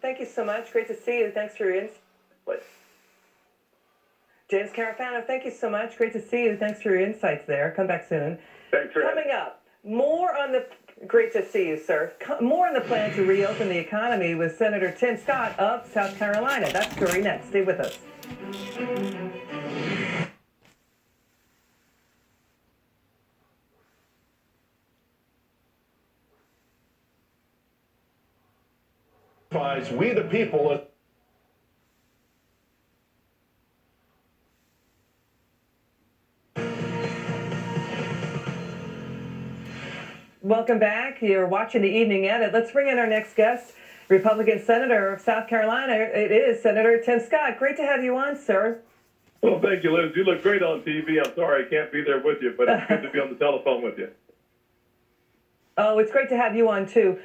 thank you so much. Great to see you. Thanks for your insight. James Carafano, thank you so much. Great to see you. Thanks for your insights there. Come back soon. Thanks for Coming up, great to see you, sir. More on the plan to reopen the economy with Senator Tim Scott of South Carolina. That story next. Stay with us. We the people. Welcome back. You're watching the Evening Edit. Let's bring in our next guest, Republican Senator of South Carolina. It is Senator Tim Scott. Great to have you on, sir. Well, thank you, Liz. You look great on TV. I'm sorry I can't be there with you, but it's good to be on the telephone with you. Oh, it's great to have you on, too.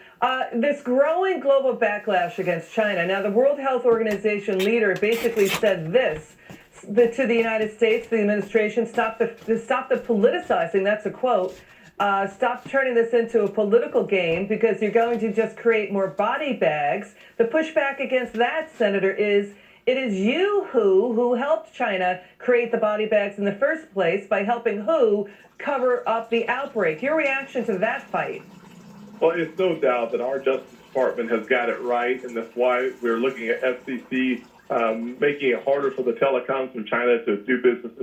This growing global backlash against China. Now, the World Health Organization leader basically said this to the United States, the administration, stop the politicizing, that's a quote. Stop turning this into a political game because you're going to just create more body bags. The pushback against that, Senator, is it is you who helped China create the body bags in the first place by helping who cover up the outbreak. Your reaction to that fight? Well, it's no doubt that our Justice Department has got it right, and that's why we're looking at FCC making it harder for the telecoms from China to do business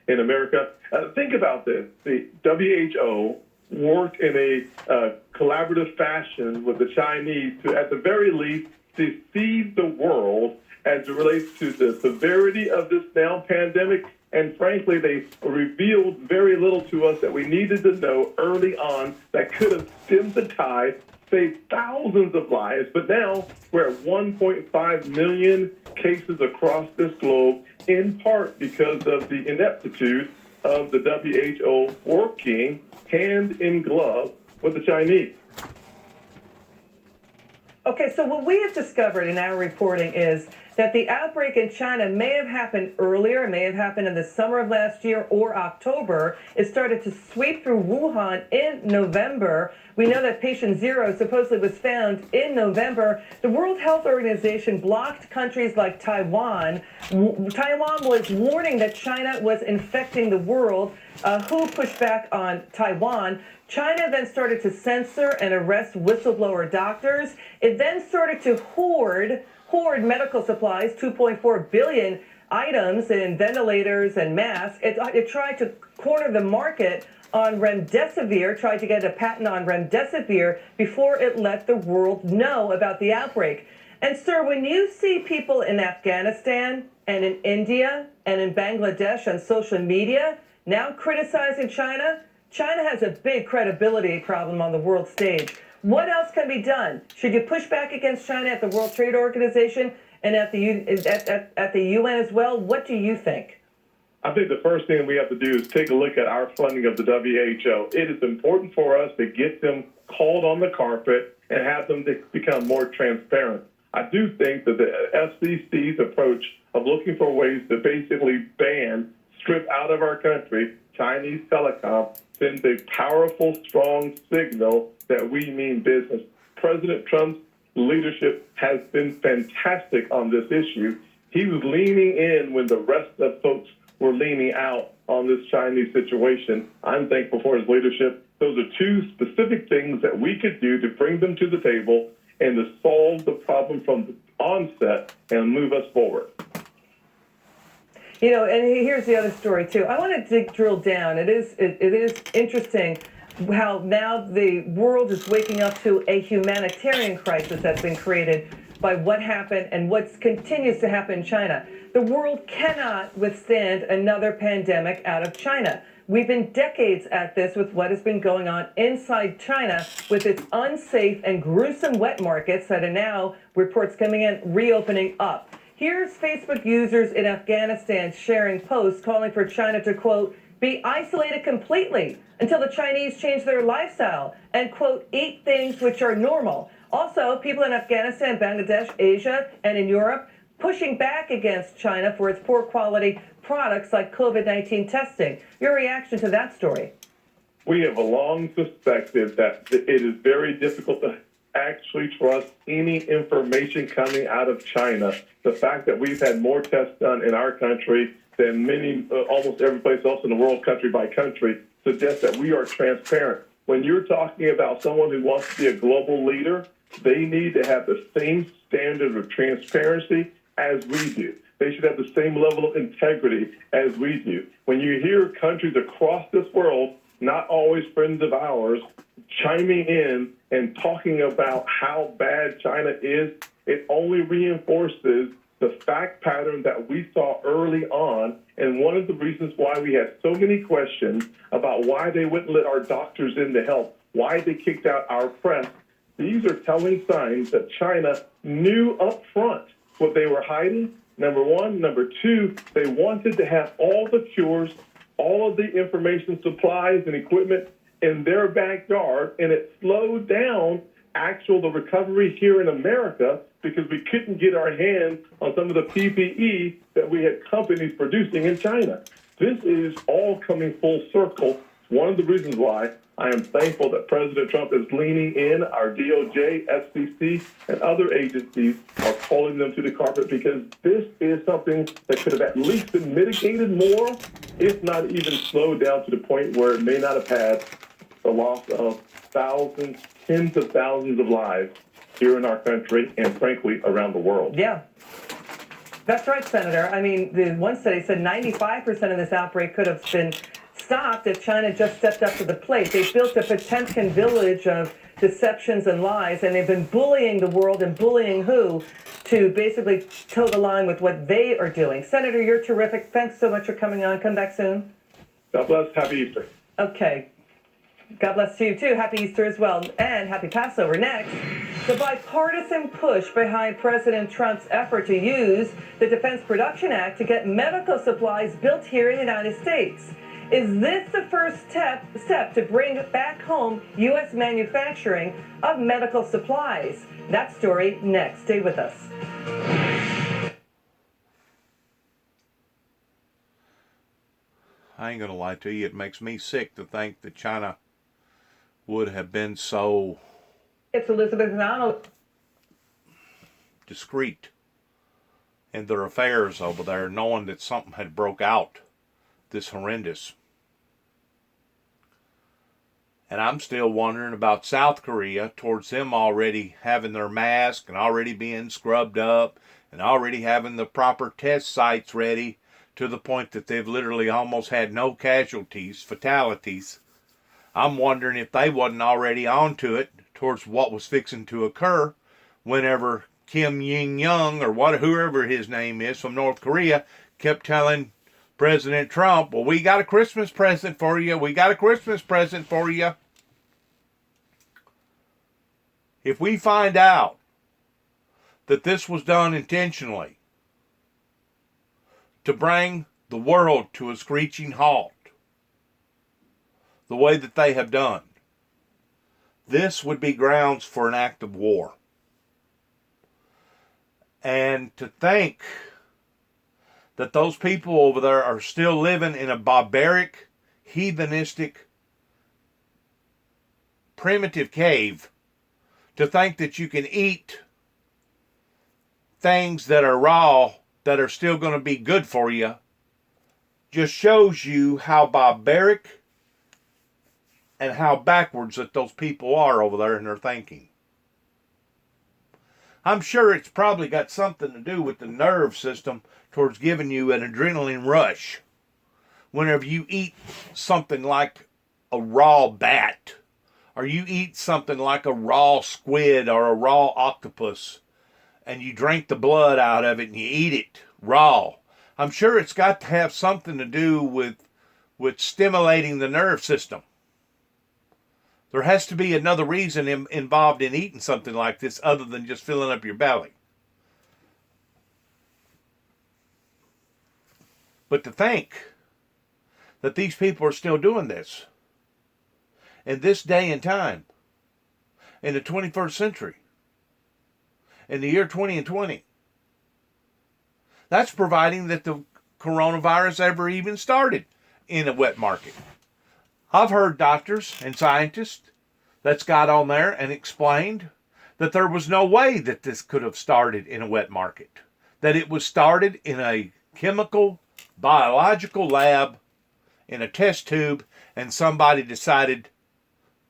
in America. Think about this. The WHO worked in a collaborative fashion with the Chinese to, at the very least, deceive the world as it relates to the severity of this now pandemic. And frankly, they revealed very little to us that we needed to know early on that could have stemmed the tide, saved thousands of lives. But now we're at 1.5 million cases across this globe, in part because of the ineptitude of the WHO working hand in glove with the Chinese. Okay, so what we have discovered in our reporting is that the outbreak in China may have happened earlier, may have happened in the summer of last year or October. It started to sweep through Wuhan in November. We know that patient zero supposedly was found in November. The World Health Organization blocked countries like Taiwan. Taiwan was warning that China was infecting the world. WHO pushed back on Taiwan. China then started to censor and arrest whistleblower doctors. It then started to hoard medical supplies, 2.4 billion items in ventilators and masks. It tried to corner the market on remdesivir, tried to get a patent on remdesivir before it let the world know about the outbreak. And sir, when you see people in Afghanistan and in India and in Bangladesh on social media now criticizing China, China has a big credibility problem on the world stage. What else can be done? Should you push back against China at the World Trade Organization and at the UN as well? What do you think? I think the first thing we have to do is take a look at our funding of the WHO. It is important for us to get them called on the carpet and have them become more transparent. I do think that the FCC's approach of looking for ways to basically strip out of our country Chinese telecom sends a powerful, strong signal that we mean business. President Trump's leadership has been fantastic on this issue. He was leaning in when the rest of folks were leaning out on this Chinese situation. I'm thankful for his leadership. Those are two specific things that we could do to bring them to the table and to solve the problem from the onset and move us forward. You know, and here's the other story, too. I want to drill down. It is interesting how now the world is waking up to a humanitarian crisis that's been created by what happened and what continues to happen in China. The world cannot withstand another pandemic out of China. We've been decades at this with what has been going on inside China with its unsafe and gruesome wet markets that are now, reports coming in, reopening up. Here's Facebook users in Afghanistan sharing posts calling for China to, quote, be isolated completely until the Chinese change their lifestyle and, quote, eat things which are normal. Also, people in Afghanistan, Bangladesh, Asia, and in Europe pushing back against China for its poor quality products like COVID-19 testing. Your reaction to that story? We have long suspected that it is very difficult to actually trust any information coming out of China. The fact that we've had more tests done in our country than almost every place else in the world, country by country, suggests that we are transparent. When you're talking about someone who wants to be a global leader, they need to have the same standard of transparency as we do. They should have the same level of integrity as we do. When you hear countries across this world, not always friends of ours, chiming in and talking about how bad China is, it only reinforces the fact pattern that we saw early on. And one of the reasons why we had so many questions about why they wouldn't let our doctors in to help, why they kicked out our press, these are telling signs that China knew up front what they were hiding, number one. Number two, they wanted to have all the cures, all of the information, supplies, and equipment in their backyard, and it slowed down the recovery here in America because we couldn't get our hands on some of the PPE that we had companies producing in China. This is all coming full circle. One of the reasons why I am thankful that President Trump is leaning in. Our DOJ, FCC, and other agencies are calling them to the carpet because this is something that could have at least been mitigated more, if not even slowed down to the point where it may not have had the loss of thousands, tens of thousands of lives here in our country and, frankly, around the world. Yeah. That's right, Senator. I mean, the one study said 95% of this outbreak could have been stopped if China just stepped up to the plate. They built a Potemkin village of deceptions and lies, and they've been bullying the world and bullying who to basically toe the line with what they are doing. Senator, you're terrific. Thanks so much for coming on. Come back soon. God bless. Happy Easter. Okay. God bless you, too. Happy Easter as well. And happy Passover. Next, the bipartisan push behind President Trump's effort to use the Defense Production Act to get medical supplies built here in the United States. Is this the first step to bring back home U.S. manufacturing of medical supplies? That story next. Stay with us. I ain't going to lie to you. It makes me sick to think that China would have been so It's Elizabeth Donald. discreet in their affairs over there, knowing that something had broke out this horrendous. And I'm still wondering about South Korea, towards them already having their mask and already being scrubbed up and already having the proper test sites ready to the point that they've literally almost had no casualties, fatalities. I'm wondering if they wasn't already onto it towards what was fixing to occur whenever Kim Jong-un or whoever his name is from North Korea kept telling President Trump, well, we got a Christmas present for you. We got a Christmas present for you. If we find out that this was done intentionally to bring the world to a screeching halt, the way that they have done, this would be grounds for an act of war. And to think that those people over there are still living in a barbaric, heathenistic, primitive cave, to think that you can eat things that are raw that are still going to be good for you, just shows you how barbaric and how backwards that those people are over there in their thinking. I'm sure it's probably got something to do with the nerve system towards giving you an adrenaline rush whenever you eat something like a raw bat, or you eat something like a raw squid or a raw octopus, and you drink the blood out of it and you eat it raw. I'm sure it's got to have something to do with stimulating the nerve system. There has to be another reason involved in eating something like this other than just filling up your belly. But to think that these people are still doing this in this day and time, in the 21st century, in the year 2020, that's providing that the coronavirus ever even started in a wet market. I've heard doctors and scientists that's got on there and explained that there was no way that this could have started in a wet market, that it was started in a chemical, biological lab, in a test tube, and somebody decided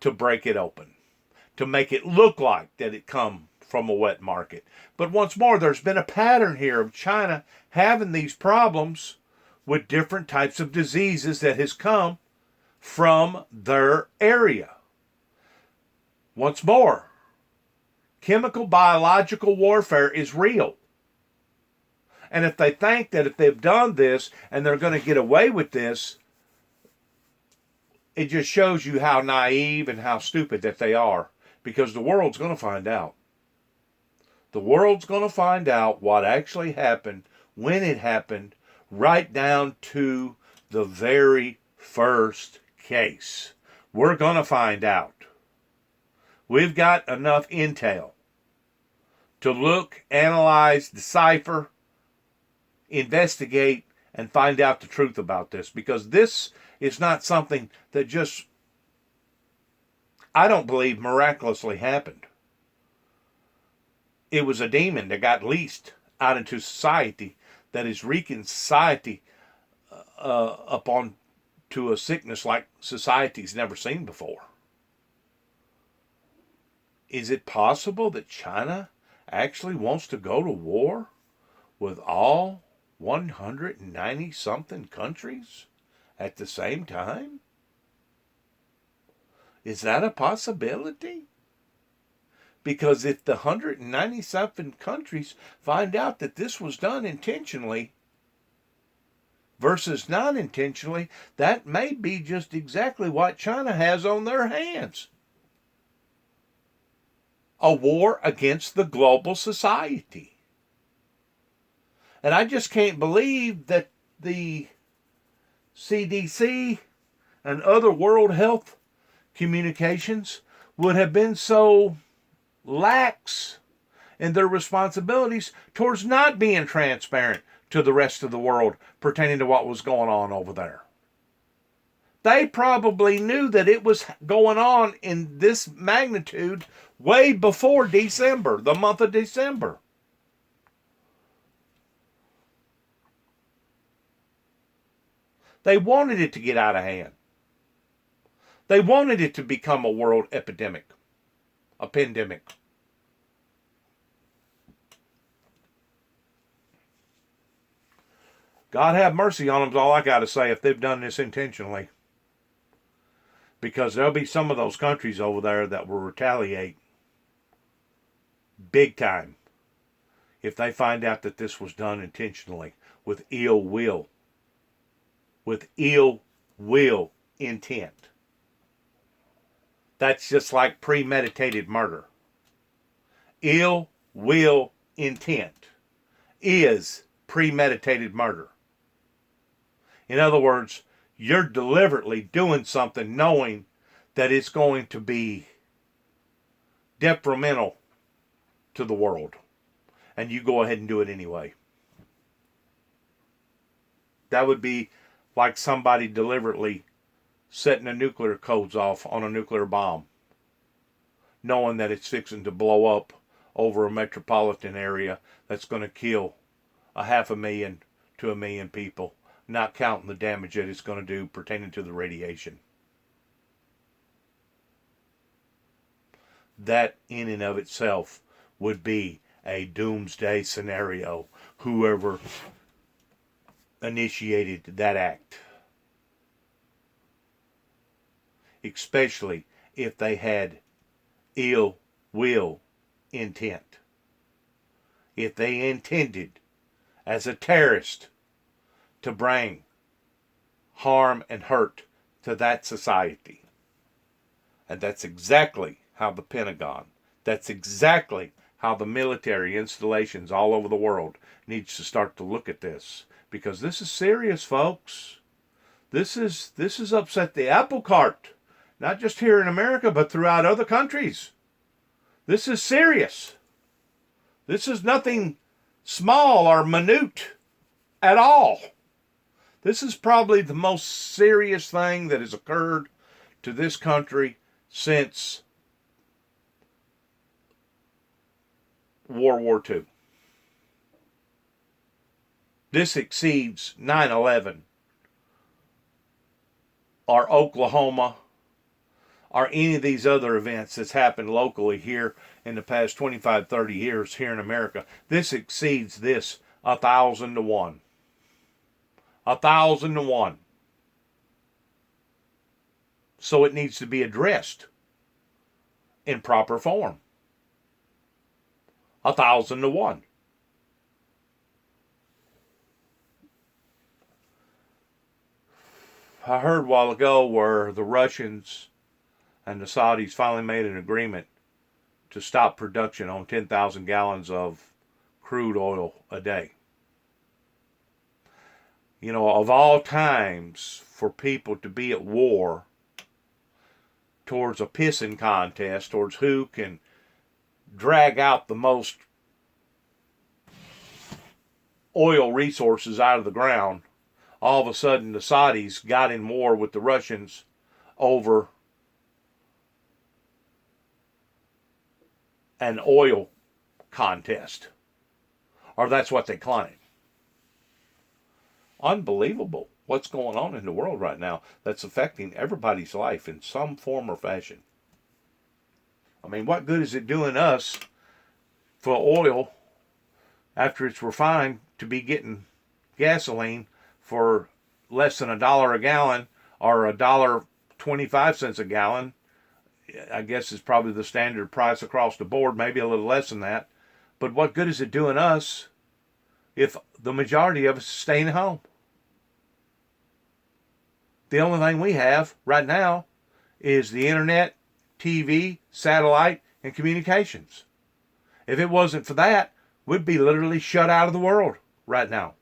to break it open, to make it look like that it come from a wet market. But once more, there's been a pattern here of China having these problems with different types of diseases that has come from their area. Once more, chemical biological warfare is real. And if they think that if they've done this and they're going to get away with this, it just shows you how naive and how stupid that they are, because the world's going to find out. The world's going to find out what actually happened, when it happened, right down to the very first case. We're going to find out. We've got enough intel to look, analyze, decipher, investigate, and find out the truth about this, because this is not something that just, I don't believe, miraculously happened. It was a demon that got leased out into society that is wreaking society upon to a sickness like society's never seen before. Is it possible that China actually wants to go to war with all 190 something countries at the same time? Is that a possibility? Because if the 190 something countries find out that this was done intentionally versus non intentionally, that may be just exactly what China has on their hands. A war against the global society. And I just can't believe that the CDC and other World Health communications would have been so lax in their responsibilities towards not being transparent to the rest of the world pertaining to what was going on over there. They probably knew that it was going on in this magnitude way before December, the month of December. They wanted it to get out of hand. They wanted it to become a world epidemic, a pandemic. God have mercy on them is all I got to say if they've done this intentionally. Because there'll be some of those countries over there that will retaliate big time if they find out that this was done intentionally with ill will. With ill will intent. That's just like premeditated murder. Ill will intent is premeditated murder. In other words, you're deliberately doing something knowing that it's going to be detrimental to the world. And you go ahead and do it anyway. That would be like somebody deliberately setting the nuclear codes off on a nuclear bomb, knowing that it's fixing to blow up over a metropolitan area that's going to kill 500,000 to 1 million people, not counting the damage that it's going to do pertaining to the radiation. That in and of itself would be a doomsday scenario, whoever initiated that act. Especially if they had ill will intent. If they intended as a terrorist to bring harm and hurt to that society. And that's exactly how the Pentagon, that's exactly how the military installations all over the world needs to start to look at this. Because this is serious, folks. This is upset the apple cart. Not just here in America, but throughout other countries. This is serious. This is nothing small or minute at all. This is probably the most serious thing that has occurred to this country since World War II. This exceeds 9/11 or Oklahoma or any of these other events that's happened locally here in the past 25, 30 years here in America. This exceeds this 1,000 to 1. 1,000 to 1. So it needs to be addressed in proper form. 1,000 to 1. I heard a while ago where the Russians and the Saudis finally made an agreement to stop production on 10,000 gallons of crude oil a day. You know, of all times for people to be at war towards a pissing contest, towards who can drag out the most oil resources out of the ground, all of a sudden the Saudis got in war with the Russians over an oil contest. Or that's what they claim. Unbelievable what's going on in the world right now that's affecting everybody's life in some form or fashion. I mean, what good is it doing us for oil after it's refined to be getting gasoline for less than $1 a gallon or $1.25 a gallon? I guess is probably the standard price across the board, maybe a little less than that. But what good is it doing us if the majority of us is staying home? The only thing we have right now is the internet, TV, satellite, and communications. If it wasn't for that, we'd be literally shut out of the world right now.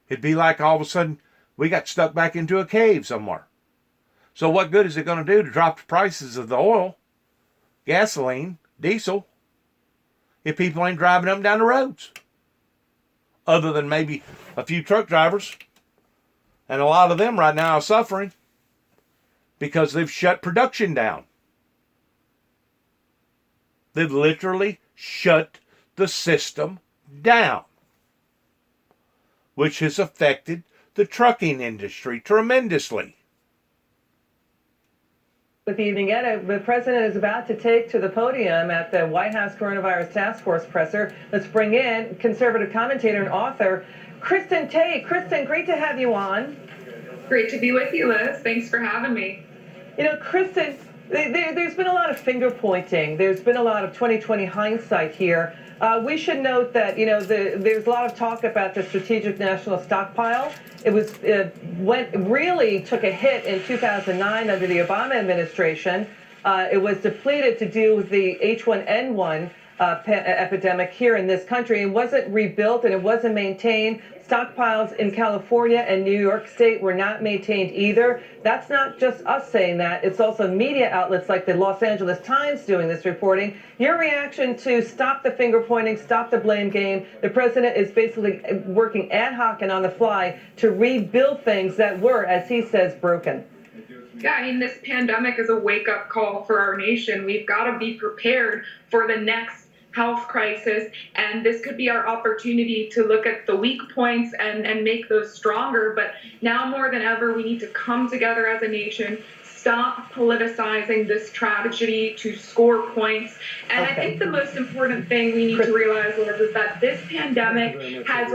It'd be like all of a sudden we got stuck back into a cave somewhere. So what good is it going to do to drop the prices of the oil, gasoline, diesel, if people ain't driving up and down the roads? Other than maybe a few truck drivers. And a lot of them right now are suffering because they've shut production down. They've literally shut the system down, which has affected the trucking industry tremendously. Good evening, Ed. The president is about to take to the podium at the White House Coronavirus Task Force presser. Let's bring in conservative commentator and author Kristen Tate. Kristen, great to have you on. Great to be with you, Liz. Thanks for having me. You know, Kristen, there's been a lot of finger pointing. There's been a lot of 2020 hindsight here. We should note that, you know, there's a lot of talk about the Strategic National Stockpile. Really took a hit in 2009 under the Obama administration. It was depleted to deal with the H1N1 epidemic here in this country. It wasn't rebuilt and it wasn't maintained. Stockpiles in California and New York State were not maintained either. That's not just us saying that. It's also media outlets like the Los Angeles Times doing this reporting. Your reaction to stop the finger pointing, stop the blame game. The president is basically working ad hoc and on the fly to rebuild things that were, as he says, broken. Yeah, I mean, this pandemic is a wake-up call for our nation. We've got to be prepared for the next health crisis, and this could be our opportunity to look at the weak points and make those stronger. But now more than ever, we need to come together as a nation, stop politicizing this tragedy to score points. And I think the most important thing we need to realize, Liz, is that this pandemic has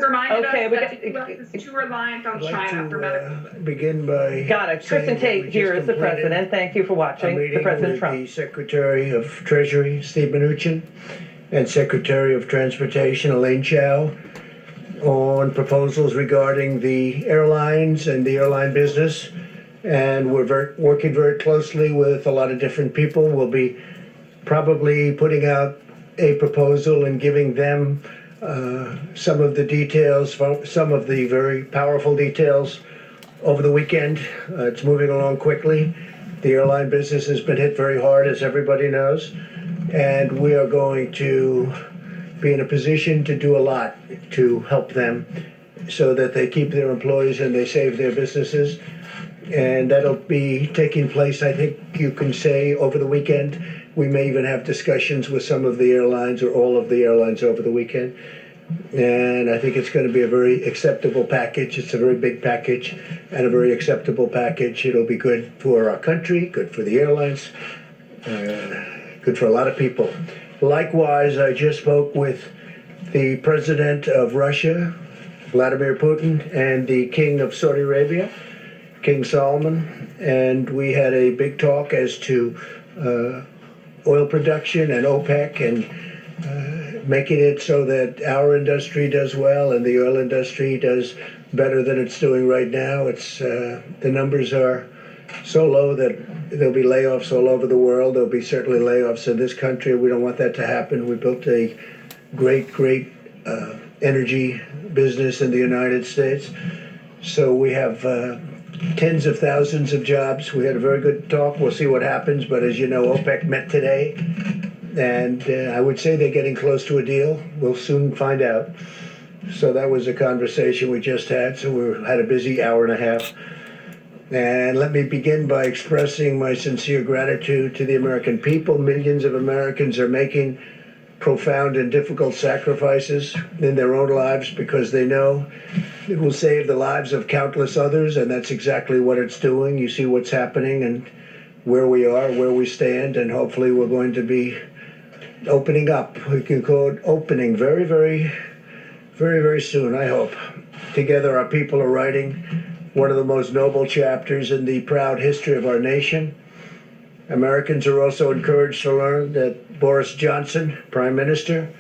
reminded us that the U.S. is too reliant on China for medical. Begin by Got it. Kristen Tate here is the president. Thank you for watching. The President Trump. The Secretary of Treasury, Steve Mnuchin, and Secretary of Transportation, Elaine Chao, on proposals regarding the airlines and the airline business. And we're working very closely with a lot of different people. We'll be probably putting out a proposal and giving them some of the details, some of the very powerful details over the weekend. It's moving along quickly. The airline business has been hit very hard, as everybody knows, and we are going to be in a position to do a lot to help them so that they keep their employees and they save their businesses. And that'll be taking place, I think you can say, over the weekend. We may even have discussions with some of the airlines or all of the airlines over the weekend. And I think it's going to be a very acceptable package. It's a very big package and a very acceptable package. It'll be good for our country, good for the airlines, good for a lot of people. Likewise, I just spoke with the president of Russia, Vladimir Putin, and the king of Saudi Arabia, King Salman, and we had a big talk as to oil production and OPEC and making it so that our industry does well and the oil industry does better than it's doing right now. It's the numbers are so low that there'll be layoffs all over the world. There'll be certainly layoffs in this country. We don't want that to happen. We built a great energy business in the United States. So we have tens of thousands of jobs. We had a very good talk. We'll see what happens. But as you know, OPEC met today. And I would say they're getting close to a deal. We'll soon find out. So that was a conversation we just had. So we had a busy hour and a half. And let me begin by expressing my sincere gratitude to the American people. Millions of Americans are making profound and difficult sacrifices in their own lives because they know it will save the lives of countless others, and that's exactly what it's doing. You see what's happening and where we are, where we stand, and hopefully we're going to be opening up. We can call it opening very, very, very, very soon, I hope. Together our people are writing one of the most noble chapters in the proud history of our nation. Americans are also encouraged to learn that Boris Johnson, Prime Minister,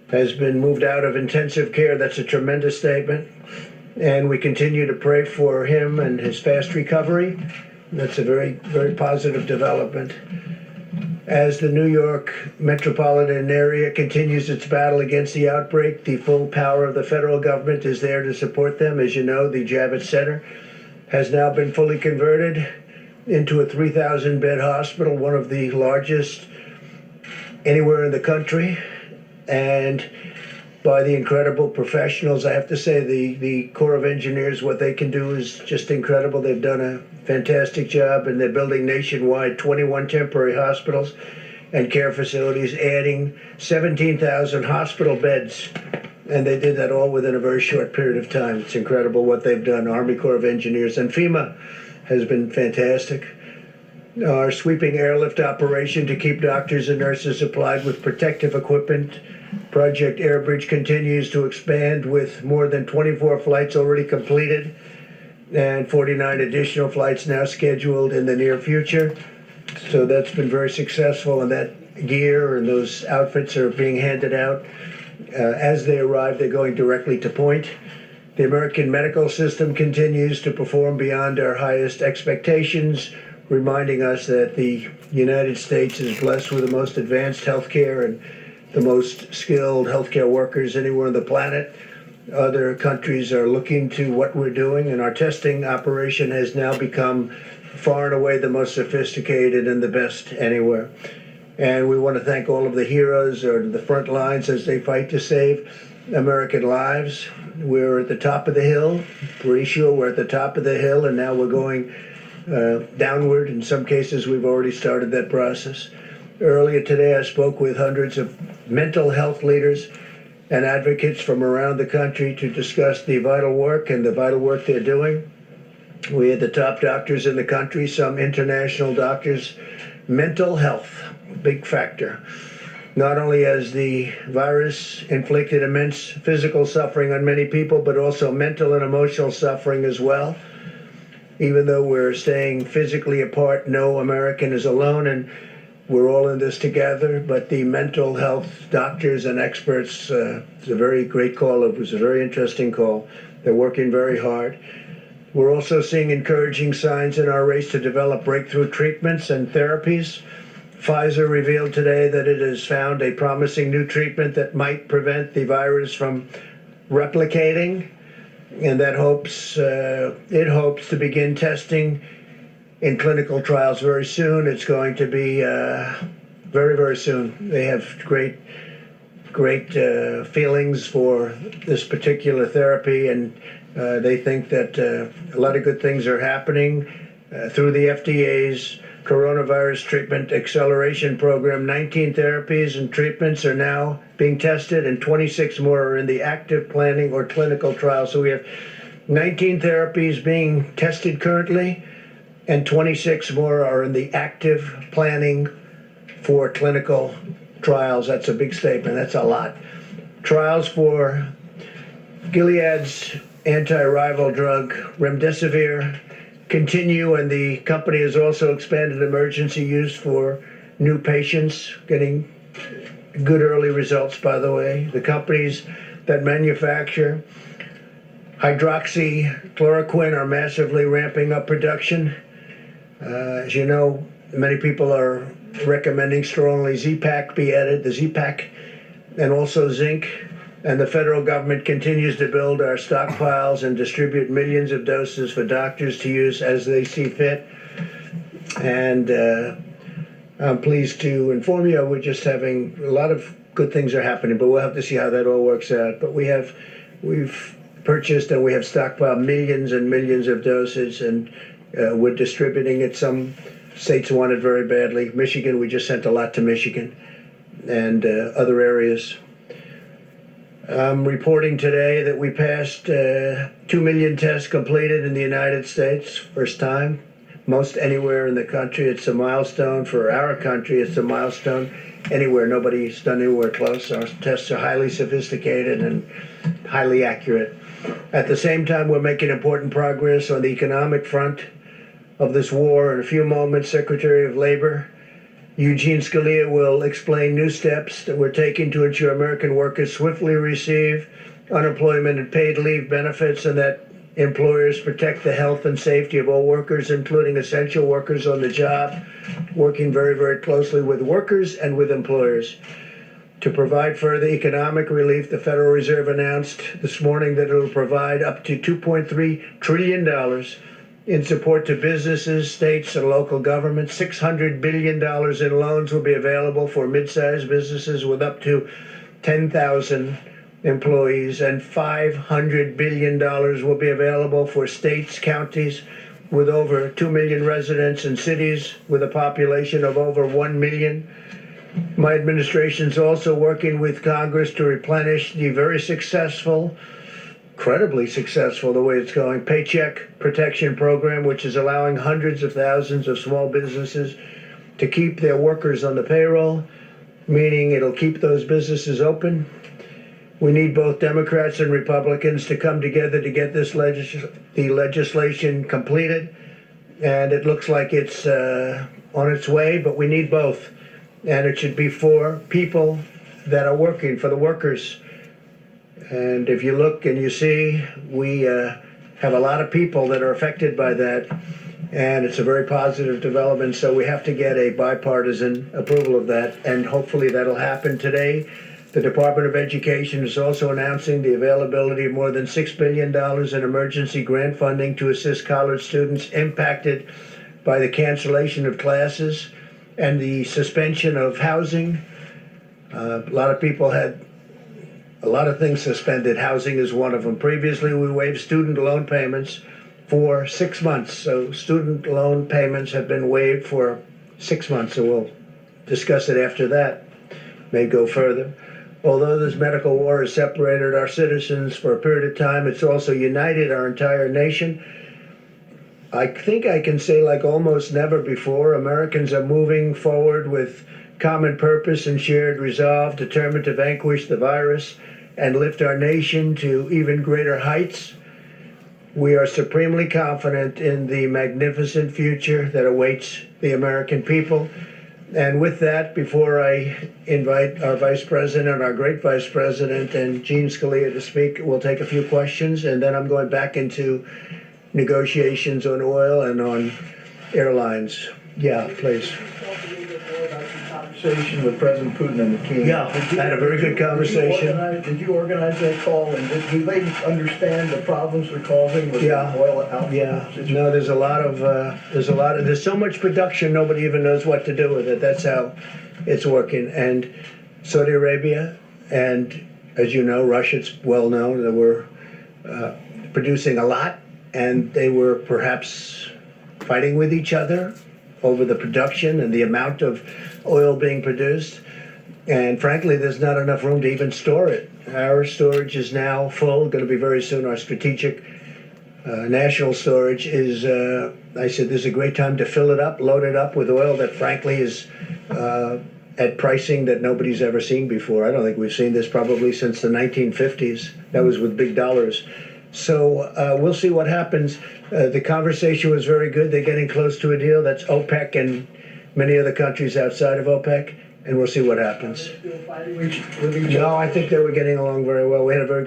has been moved out of intensive care. That's a tremendous statement. And we continue to pray for him and his fast recovery. That's a very, very positive development. As the New York metropolitan area continues its battle against the outbreak, the full power of the federal government is there to support them. As you know, the Javits Center has now been fully converted into a 3,000-bed hospital, one of the largest anywhere in the country. And by the incredible professionals, I have to say the Corps of Engineers, what they can do is just incredible. They've done a fantastic job, and they're building nationwide 21 temporary hospitals and care facilities, adding 17,000 hospital beds. And they did that all within a very short period of time. It's incredible what they've done. Army Corps of Engineers and FEMA has been fantastic. Our sweeping airlift operation to keep doctors and nurses supplied with protective equipment. Project Airbridge continues to expand with more than 24 flights already completed and 49 additional flights now scheduled in the near future. So that's been very successful, and that gear and those outfits are being handed out. As they arrive, they're going directly to point. The American medical system continues to perform beyond our highest expectations, reminding us that the United States is blessed with the most advanced healthcare and the most skilled healthcare workers anywhere on the planet. Other countries are looking to what we're doing, and our testing operation has now become far and away the most sophisticated and the best anywhere. And we want to thank all of the heroes or the front lines as they fight to save American lives. We're at the top of the hill. Pretty sure we're at the top of the hill, and now we're going downward. In some cases, we've already started that process. Earlier today, I spoke with hundreds of mental health leaders and advocates from around the country to discuss the vital work they're doing. We had the top doctors in the country, some international doctors. Mental health, big factor. Not only has the virus inflicted immense physical suffering on many people, but also mental and emotional suffering as well. Even though we're staying physically apart, no American is alone, and we're all in this together. But the mental health doctors and experts, it's a very great call. It was a very interesting call. They're working very hard. We're also seeing encouraging signs in our race to develop breakthrough treatments and therapies. Pfizer revealed today that it has found a promising new treatment that might prevent the virus from replicating, and that it hopes to begin testing in clinical trials very soon. It's going to be very, very soon. They have great feelings for this particular therapy, and they think that a lot of good things are happening. through the FDA's Coronavirus Treatment Acceleration Program. 19 therapies and treatments are now being tested, and 26 more are in the active planning or clinical trial. So we have 19 therapies being tested currently, and 26 more are in the active planning for clinical trials. That's a big statement. That's a lot. Trials for Gilead's anti-rival drug remdesivir continue, and the company has also expanded emergency use for new patients, getting good early results, by the way. The companies that manufacture hydroxychloroquine are massively ramping up production. As you know, many people are recommending strongly Z-Pak be added, the Z-Pak, and also zinc. And the federal government continues to build our stockpiles and distribute millions of doses for doctors to use as they see fit. And I'm pleased to inform you we're just having a lot of good things are happening, but we'll have to see how that all works out. But we've purchased and we have stockpiled millions and millions of doses, and we're distributing it. Some states want it very badly. Michigan, we just sent a lot to Michigan and other areas. I'm reporting today that we passed 2 million tests completed in the United States, first time. Most anywhere in the country. It's a milestone for our country. It's a milestone anywhere. Nobody's done anywhere close. Our tests are highly sophisticated and highly accurate. At the same time, we're making important progress on the economic front of this war. In a few moments, Secretary of Labor Eugene Scalia will explain new steps that we're taking to ensure American workers swiftly receive unemployment and paid leave benefits, and that employers protect the health and safety of all workers, including essential workers on the job, working very, very closely with workers and with employers. To provide further economic relief, the Federal Reserve announced this morning that it will provide up to $2.3 trillion in support to businesses, states, and local governments. $600 billion in loans will be available for mid-sized businesses with up to 10,000 employees, and $500 billion will be available for states, counties with over 2 million residents, and cities with a population of over 1 million. My administration is also working with Congress to replenish the very successful, incredibly successful, the way it's going, Paycheck Protection Program, which is allowing hundreds of thousands of small businesses to keep their workers on the payroll, meaning it'll keep those businesses open. We need both Democrats and Republicans to come together to get this the legislation completed, and it looks like it's on its way, but we need both. And it should be for people that are working, for the workers. And if you look and you see, we have a lot of people that are affected by that, and it's a very positive development. So we have to get a bipartisan approval of that, and hopefully that'll happen today. The Department of Education is also announcing the availability of more than $6 billion in emergency grant funding to assist college students impacted by the cancellation of classes and the suspension of housing. A lot of people had a lot of things suspended. Housing is one of them. Previously, we waived student loan payments for 6 months. So student loan payments have been waived for 6 months. So we'll discuss it after that. May go further. Although this medical war has separated our citizens for a period of time, it's also united our entire nation. I think I can say, like almost never before, Americans are moving forward with common purpose and shared resolve, determined to vanquish the virus and lift our nation to even greater heights. We are supremely confident in the magnificent future that awaits the American people. And with that, before I invite our Vice President, our great Vice President, and Gene Scalia to speak, we'll take a few questions, and then I'm going back into negotiations on oil and on airlines. Yeah, please. Conversation with President Putin and the team. Yeah, I had a very good conversation. Did you organize that call, and do they understand the problems we're causing with Yeah. the oil out? Yeah, no, there's so much production, nobody even knows what to do with it. That's how it's working. And Saudi Arabia, and as you know, Russia, it's well known that we're producing a lot, and they were perhaps fighting with each other over the production and the amount of oil being produced. And frankly, there's not enough room to even store it. Our storage is now full, going to be very soon. Our strategic national storage is, I said, this is a great time to fill it up, load it up with oil that frankly is at pricing that nobody's ever seen before. I don't think we've seen this probably since the 1950s. That was with big dollars. So we'll see what happens. The conversation was very good. They're getting close to a deal. That's OPEC and many other countries outside of OPEC, and we'll see what happens. No, I think they were getting along very well. We had a very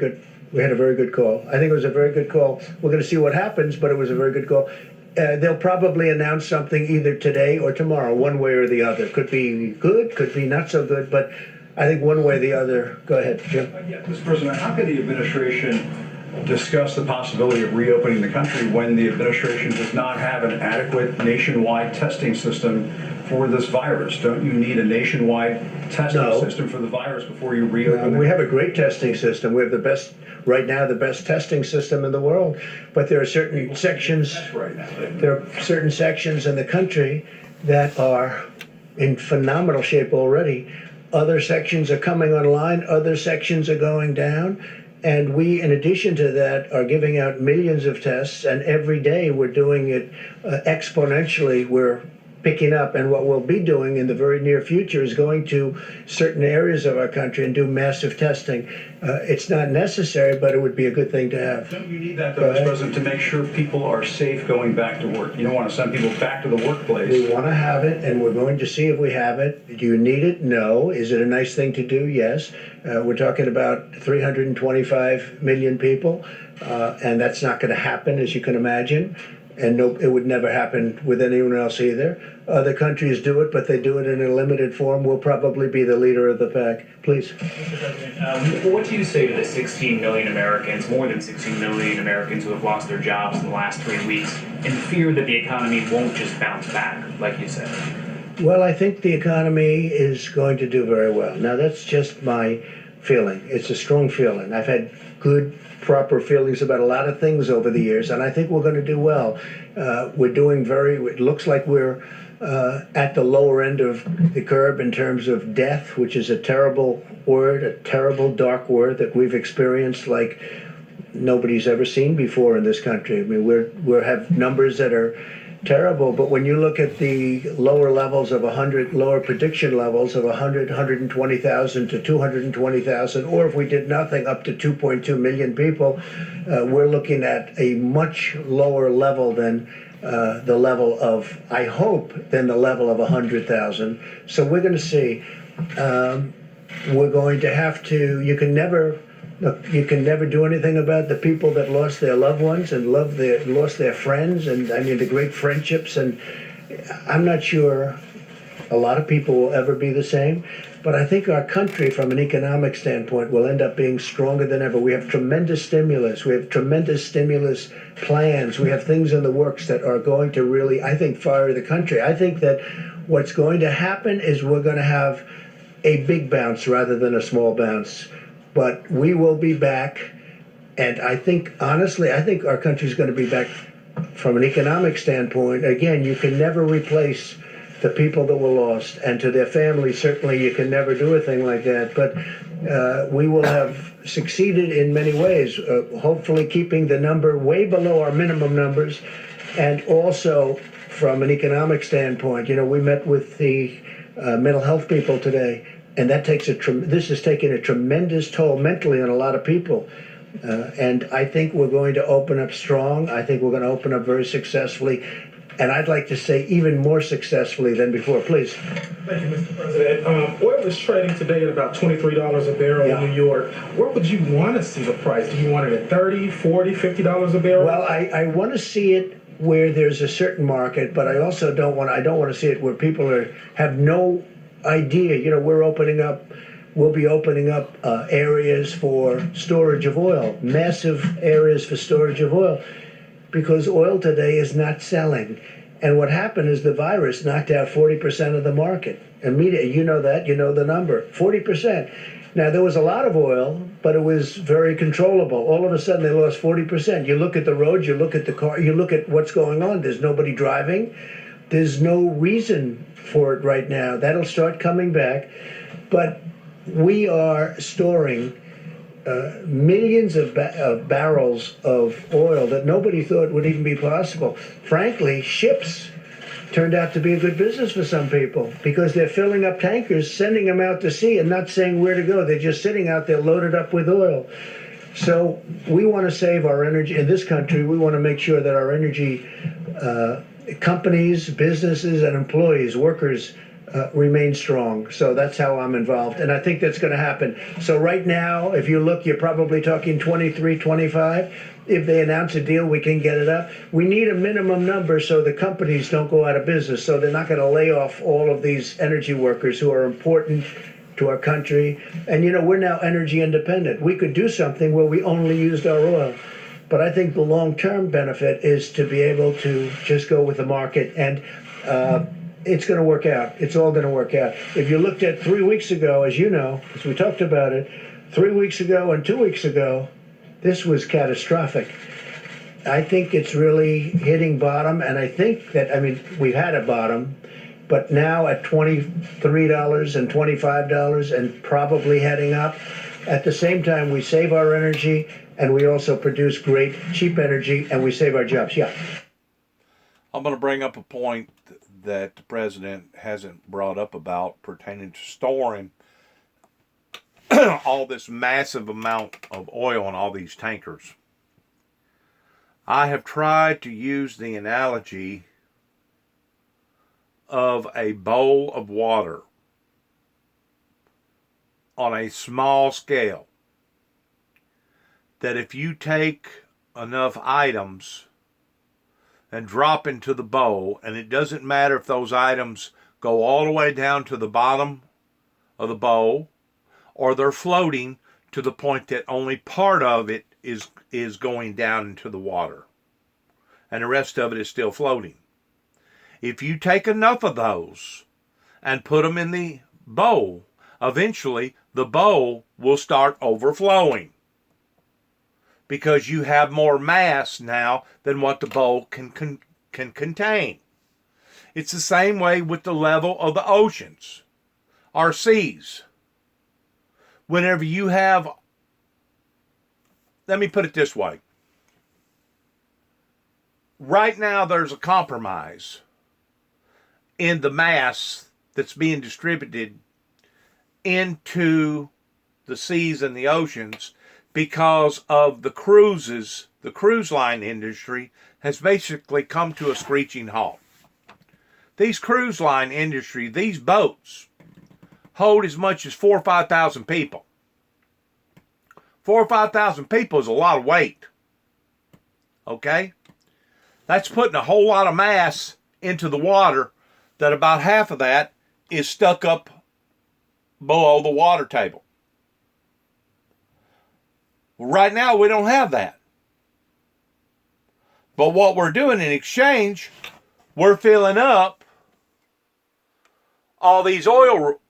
good call. I think it was a very good call. We're going to see what happens, but it was a very good call. They'll probably announce something either today or tomorrow, one way or the other. Could be good, could be not so good, but I think one way or the other. Go ahead, Jim. Yeah, Mr. President, how can the administration discuss the possibility of reopening the country when the administration does not have an adequate nationwide testing system for this virus? Don't you need a nationwide testing system for the virus before you reopen? We have a great testing system. We have the best, right now, the best testing system in the world. But there are certain sections. Right now. There are certain sections in the country that are in phenomenal shape already. Other sections are coming online. Other sections are going down. And we, in addition to that, are giving out millions of tests, and every day we're doing it exponentially. We're picking up, and what we'll be doing in the very near future is going to certain areas of our country and do massive testing. It's not necessary, but it would be a good thing to have. Don't you need that, though, Mr. President, to make sure people are safe going back to work? You don't want to send people back to the workplace. We want to have it, and we're going to see if we have it. Do you need it? No. Is it a nice thing to do? Yes. We're talking about 325 million people, and that's not going to happen, as you can imagine. And no, it would never happen with anyone else either. Other countries do it, but they do it in a limited form. We'll probably be the leader of the pack. Please. Mr. President, what do you say to the 16 million Americans, more than 16 million Americans who have lost their jobs in the last 3 weeks, and fear that the economy won't just bounce back, like you said? Well, I think the economy is going to do very well. Now, that's just my feeling. It's a strong feeling. I've had good, proper feelings about a lot of things over the years, and I think we're going to do well. We're doing it looks like we're at the lower end of the curve in terms of death, which is a terrible word, a terrible dark word that we've experienced like nobody's ever seen before in this country. I mean, we have numbers that are terrible, but when you look at the lower levels of 100, lower prediction levels of 100, 120,000 to 220,000, or if we did nothing, up to 2.2 million people, we're looking at a much lower level than the level of, I hope, than the level of 100,000. So we're going to see. We're going to have to, you can never do anything about the people that lost their loved ones and lost their friends, and I mean the great friendships. And I'm not sure a lot of people will ever be the same, but I think our country, from an economic standpoint, will end up being stronger than ever. We have tremendous stimulus. We have tremendous stimulus plans. We have things in the works that are going to really, I think, fire the country. I think that what's going to happen is we're going to have a big bounce rather than a small bounce. But we will be back, and I think, honestly, I think our country's going to be back from an economic standpoint. Again, you can never replace the people that were lost, and to their families, certainly you can never do a thing like that. But we will have succeeded in many ways, hopefully keeping the number way below our minimum numbers, and also from an economic standpoint. You know, we met with the mental health people today, and that takes this has taken a tremendous toll mentally on a lot of people. And I think we're going to open up strong. I think we're going to open up very successfully. And I'd like to say even more successfully than before. Please. Thank you, Mr. President. Oil is trading today at about $23 a barrel in New York. Where would you want to see the price? Do you want it at $30, $40, $50 a barrel? Well, I want to see it where there's a certain market, but I also don't want to see it where people have no idea. You know, we'll be opening up areas for storage of oil, massive areas for storage of oil, because oil today is not selling. And what happened is the virus knocked out 40% of the market. Immediately, you know that, you know the number, 40%. Now, there was a lot of oil, but it was very controllable. All of a sudden, they lost 40%. You look at the roads, you look at the car, you look at what's going on. There's nobody driving. There's no reason for it right now. That'll start coming back. But we are storing millions of barrels of oil that nobody thought would even be possible. Frankly, ships turned out to be a good business for some people because they're filling up tankers, sending them out to sea and not saying where to go. They're just sitting out there loaded up with oil. So we want to save our energy in this country. We want to make sure that our energy companies, businesses, and employees, workers, remain strong. So that's how I'm involved. And I think that's going to happen. So right now, if you look, you're probably talking 23, 25. If they announce a deal, we can get it up. We need a minimum number so the companies don't go out of business. So they're not going to lay off all of these energy workers who are important to our country. And, you know, we're now energy independent. We could do something where we only used our oil. But I think the long-term benefit is to be able to just go with the market. And it's going to work out. It's all going to work out. If you looked at 3 weeks ago, as you know, because we talked about it, 3 weeks ago and 2 weeks ago, this was catastrophic. I think it's really hitting bottom, and I think that, I mean, we've had a bottom, but now at $23 and $25 and probably heading up. At the same time, we save our energy, and we also produce great, cheap energy, and we save our jobs. Yeah. I'm going to bring up a point that the president hasn't brought up about pertaining to storing all this massive amount of oil on all these tankers. I have tried to use the analogy of a bowl of water on a small scale. That if you take enough items and drop into the bowl, and it doesn't matter if those items go all the way down to the bottom of the bowl, or they're floating to the point that only part of it is going down into the water, and the rest of it is still floating. If you take enough of those and put them in the bowl, eventually the bowl will start overflowing because you have more mass now than what the bowl can contain. It's the same way with the level of the oceans, our seas. Whenever you have, let me put it this way. Right now there's a compromise in the mass that's being distributed into the seas and the oceans because of the cruises. The cruise line industry has basically come to a screeching halt. These cruise line industry, these boats, hold as much as 4,000 or 5,000 people. 4,000 or 5,000 people is a lot of weight. Okay? That's putting a whole lot of mass into the water that about half of that is stuck up below the water table. Right now, we don't have that. But what we're doing in exchange, we're filling up all these oil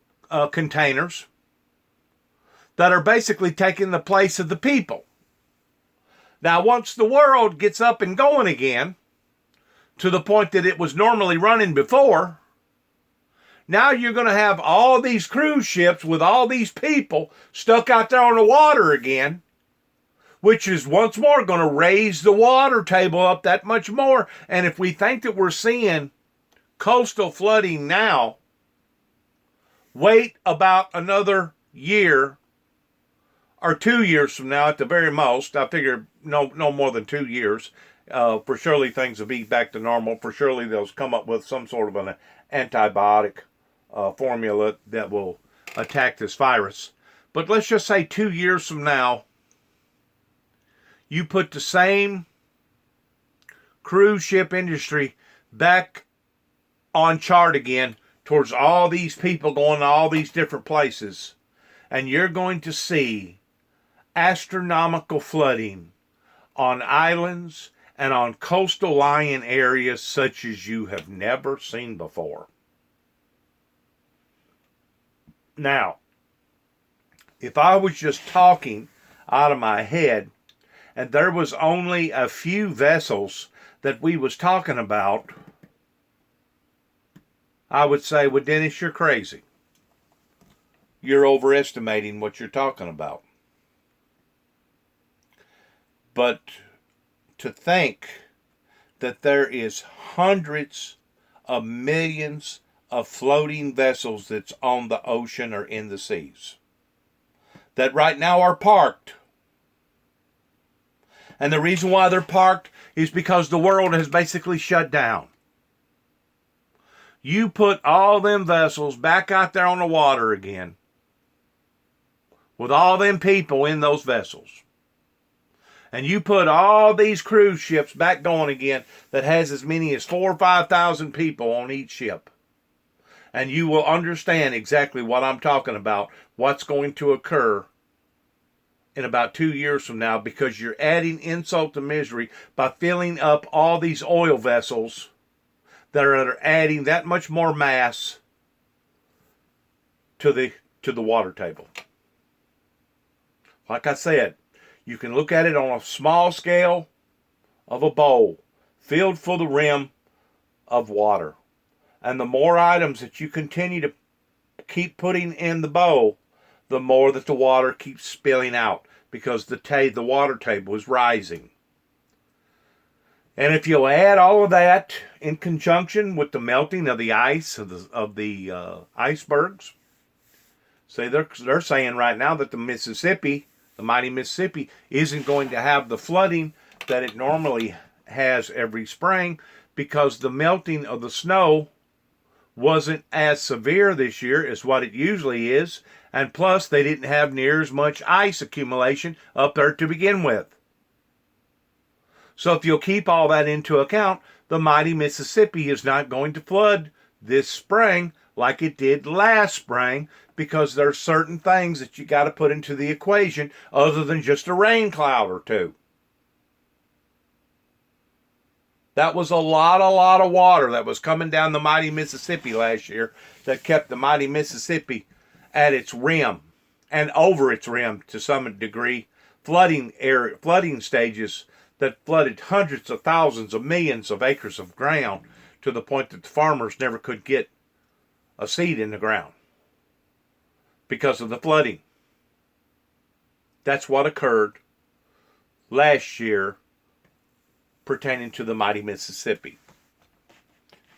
containers that are basically taking the place of the people. Now, once the world gets up and going again, to the point that it was normally running before, now you're going to have all these cruise ships with all these people stuck out there on the water again, which is once more going to raise the water table up that much more. And if we think that we're seeing coastal flooding now, wait about another year or 2 years from now at the very most. I figure no more than 2 years. For surely things will be back to normal. For surely they'll come up with some sort of an antibiotic formula that will attack this virus. But let's just say 2 years from now, you put the same cruise ship industry back on chart again towards all these people going to all these different places, and you're going to see astronomical flooding on islands and on coastal lying areas such as you have never seen before. Now, if I was just talking out of my head and there was only a few vessels that we was talking about, I would say, well, Dennis, you're crazy. You're overestimating what you're talking about. But to think that there is hundreds of millions of floating vessels that's on the ocean or in the seas that right now are parked. And the reason why they're parked is because the world has basically shut down. You put all them vessels back out there on the water again with all them people in those vessels. And you put all these cruise ships back going again that has as many as 4,000 or 5,000 people on each ship. And you will understand exactly what I'm talking about, what's going to occur in about 2 years from now, because you're adding insult to misery by filling up all these oil vessels that are adding that much more mass to the water table. Like I said, you can look at it on a small scale of a bowl filled full the rim of water. And the more items that you continue to keep putting in the bowl, the more that the water keeps spilling out, because the water table is rising. And if you'll add all of that in conjunction with the melting of the ice of the icebergs, say they're saying right now that the mighty Mississippi, isn't going to have the flooding that it normally has every spring, because the melting of the snow wasn't as severe this year as what it usually is, and plus they didn't have near as much ice accumulation up there to begin with. So if you'll keep all that into account, the mighty Mississippi is not going to flood this spring like it did last spring, because there's certain things that you got to put into the equation other than just a rain cloud or two. That was a lot of water that was coming down the mighty Mississippi last year that kept the mighty Mississippi at its rim and over its rim to some degree, flooding stages that flooded hundreds of thousands of millions of acres of ground, to the point that the farmers never could get a seed in the ground because of the flooding. That's what occurred last year pertaining to the mighty Mississippi.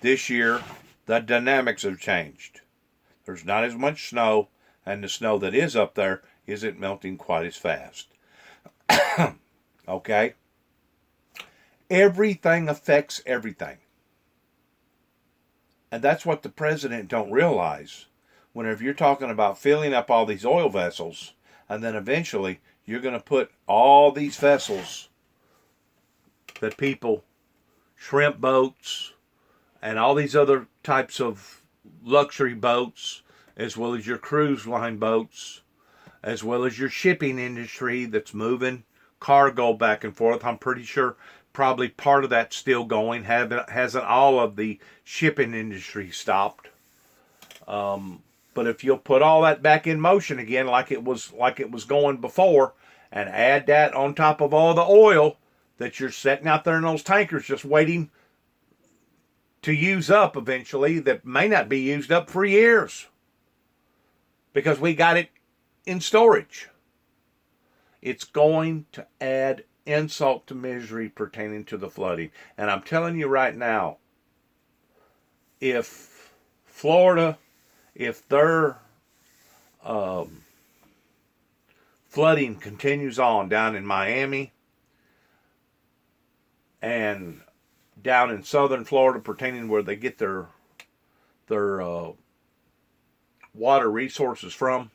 This year, the dynamics have changed. There's not as much snow, and the snow that is up there isn't melting quite as fast. Okay? Everything affects everything. And that's what the president don't realize. Whenever you're talking about filling up all these oil vessels, and then eventually you're going to put all these vessels that people, shrimp boats, and all these other types of luxury boats, as well as your cruise line boats, as well as your shipping industry that's moving cargo back and forth. I'm pretty sure probably part of that's still going. Hasn't all of the shipping industry stopped? But if you'll put all that back in motion again, like it was going before, and add that on top of all the oil that you're setting out there in those tankers just waiting to use up eventually, that may not be used up for years because we got it in storage, it's going to add insult to misery pertaining to the flooding. And I'm telling you right now, if Florida, if their flooding continues on down in Miami and down in southern Florida, pertaining where they get their water resources from,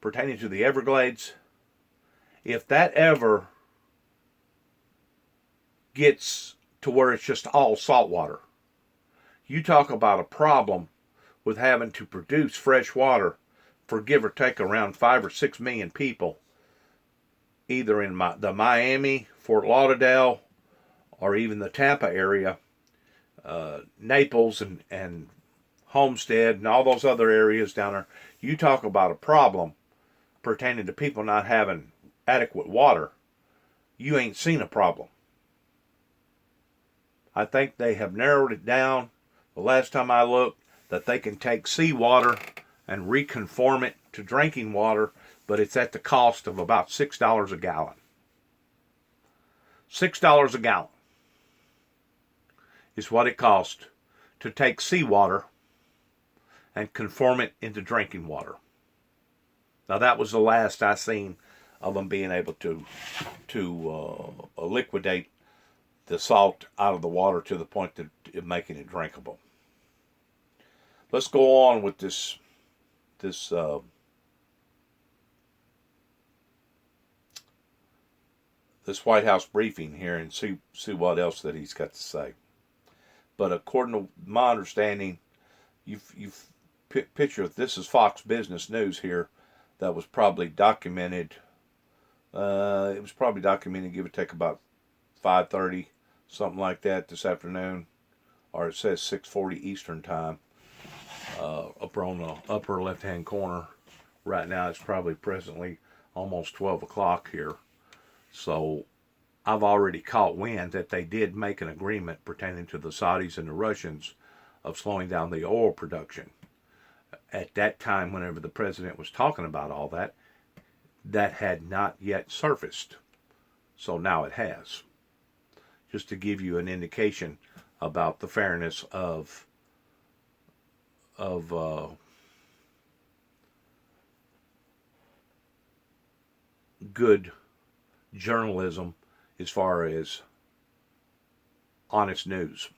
pertaining to the Everglades, if that ever gets to where it's just all salt water, you talk about a problem with having to produce fresh water for give or take around 5 or 6 million people, either in the Miami, Fort Lauderdale, or even the Tampa area, Naples and Homestead and all those other areas down there. You talk about a problem pertaining to people not having adequate water, you ain't seen a problem. I think they have narrowed it down, the last time I looked, that they can take seawater and reconform it to drinking water, but it's at the cost of about $6 a gallon. $6 a gallon is what it costs to take seawater and conform it into drinking water. Now that was the last I seen of them being able to liquidate the salt out of the water to the point of making it drinkable. Let's go on with this White House briefing here and see what else that he's got to say. But according to my understanding, you've picture this is Fox Business News here that was probably documented. It was probably documented, give or take, about 5:30, something like that, this afternoon, or it says 6:40 Eastern time. Up on the upper left-hand corner. Right now, it's probably presently almost 12 o'clock here. So I've already caught wind that they did make an agreement pertaining to the Saudis and the Russians of slowing down the oil production. At that time, whenever the president was talking about all that, that had not yet surfaced. So now it has. Just to give you an indication about the fairness of good journalism as far as honest news.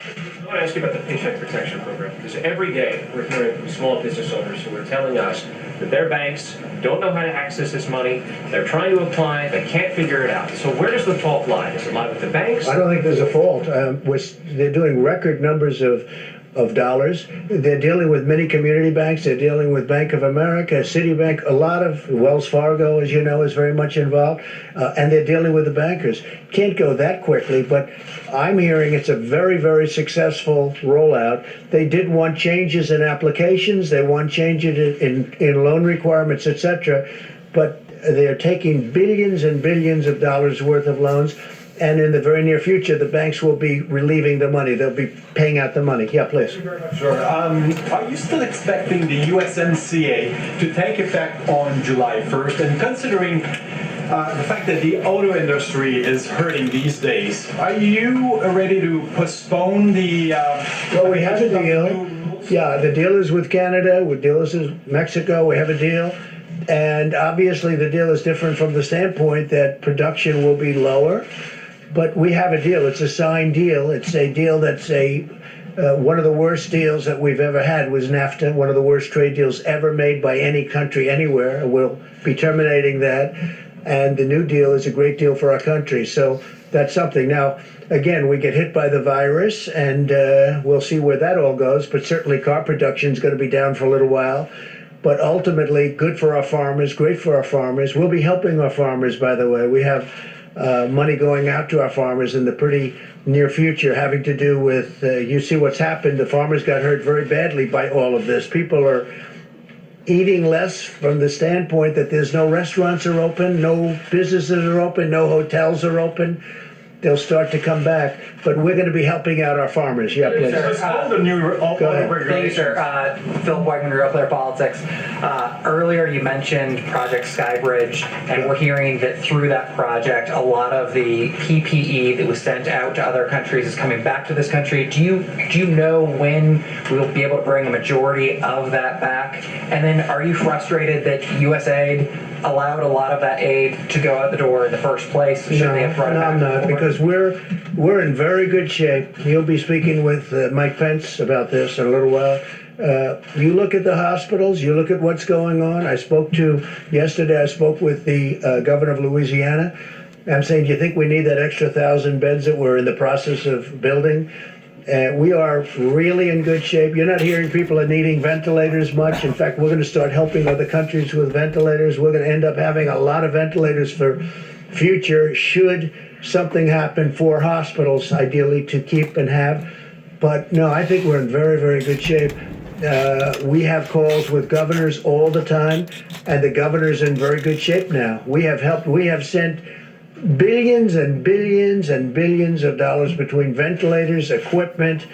I want to ask you about the Paycheck Protection Program, because every day we're hearing from small business owners who are telling us that their banks don't know how to access this money, they're trying to apply, they can't figure it out. So where does the fault lie? Does it lie with the banks? I don't think there's a fault. They're doing record numbers of dollars. They're dealing with many community banks. They're dealing with Bank of America, Citibank, a lot of Wells Fargo, as you know, is very much involved. And they're dealing with the bankers. Can't go that quickly, but I'm hearing it's a very, very successful rollout. They did want changes in applications. They want changes in loan requirements, etc. But they're taking billions and billions of dollars worth of loans. And in the very near future, the banks will be relieving the money. They'll be paying out the money. Yeah, please. Sure. Are you still expecting the USMCA to take effect on July 1st? And considering the fact that the auto industry is hurting these days, are you ready to postpone the... Well, we have a deal. Yeah, the deal is with Canada. The deal is with Mexico. We have a deal. And obviously the deal is different from the standpoint that production will be lower. But we have a deal. It's a signed deal. It's a deal that's one of the worst deals that we've ever had was NAFTA, one of the worst trade deals ever made by any country anywhere. We'll be terminating that. And the new deal is a great deal for our country. So that's something. Now, again, we get hit by the virus, and we'll see where that all goes. But certainly car production is going to be down for a little while. But ultimately, good for our farmers, great for our farmers. We'll be helping our farmers, by the way. We have money going out to our farmers in the pretty near future having to do with, you see what's happened. The farmers got hurt very badly by all of this. People are eating less from the standpoint that there's no restaurants are open, no businesses are open, no hotels are open. They'll start to come back, but we're going to be helping out our farmers. Yeah, please. Go ahead. Thank you, sir. Philip Wegman, Real Clear Politics. Earlier you mentioned Project Skybridge, and we're hearing that through that project, a lot of the PPE that was sent out to other countries is coming back to this country. Do you know when we'll be able to bring a majority of that back? And then are you frustrated that USAID allowed a lot of that aid to go out the door in the first place? Should they have brought it back? I'm not, because we're in very good shape. You'll be speaking with Mike Pence about this in a little while. You look at the hospitals, you look at what's going on. Yesterday I spoke with the governor of Louisiana. I'm saying, do you think we need that extra 1,000 beds that we're in the process of building? We are really in good shape. You're not hearing people are needing ventilators much. In fact, we're going to start helping other countries with ventilators. We're going to end up having a lot of ventilators for future should something happen for hospitals, ideally to keep and have. But no, I think we're in very, very good shape. We have calls with governors all the time, and the governor's in very good shape now. We have sent billions and billions and billions of dollars between ventilators, equipment,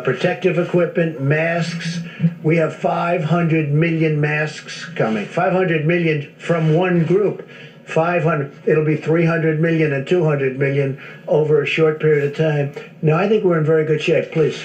protective equipment, masks. We have 500 million masks coming. 500 million from one group. 500. It'll be 300 million and 200 million over a short period of time. Now, I think we're in very good shape. Please.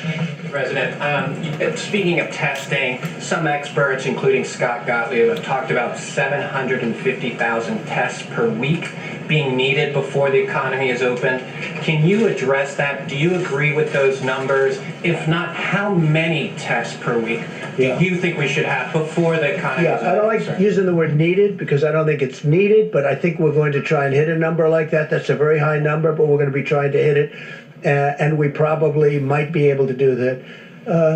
President, speaking of testing, some experts, including Scott Gottlieb, have talked about 750,000 tests per week being needed before the economy is open. Can you address that? Do you agree with those numbers? If not, how many tests per week do you think we should have before the economy is open? I don't like using the word needed because I don't think it's needed, but I think we're going to try and hit a number like that. That's a very high number, but we're going to be trying to hit it, and we probably might be able to do that.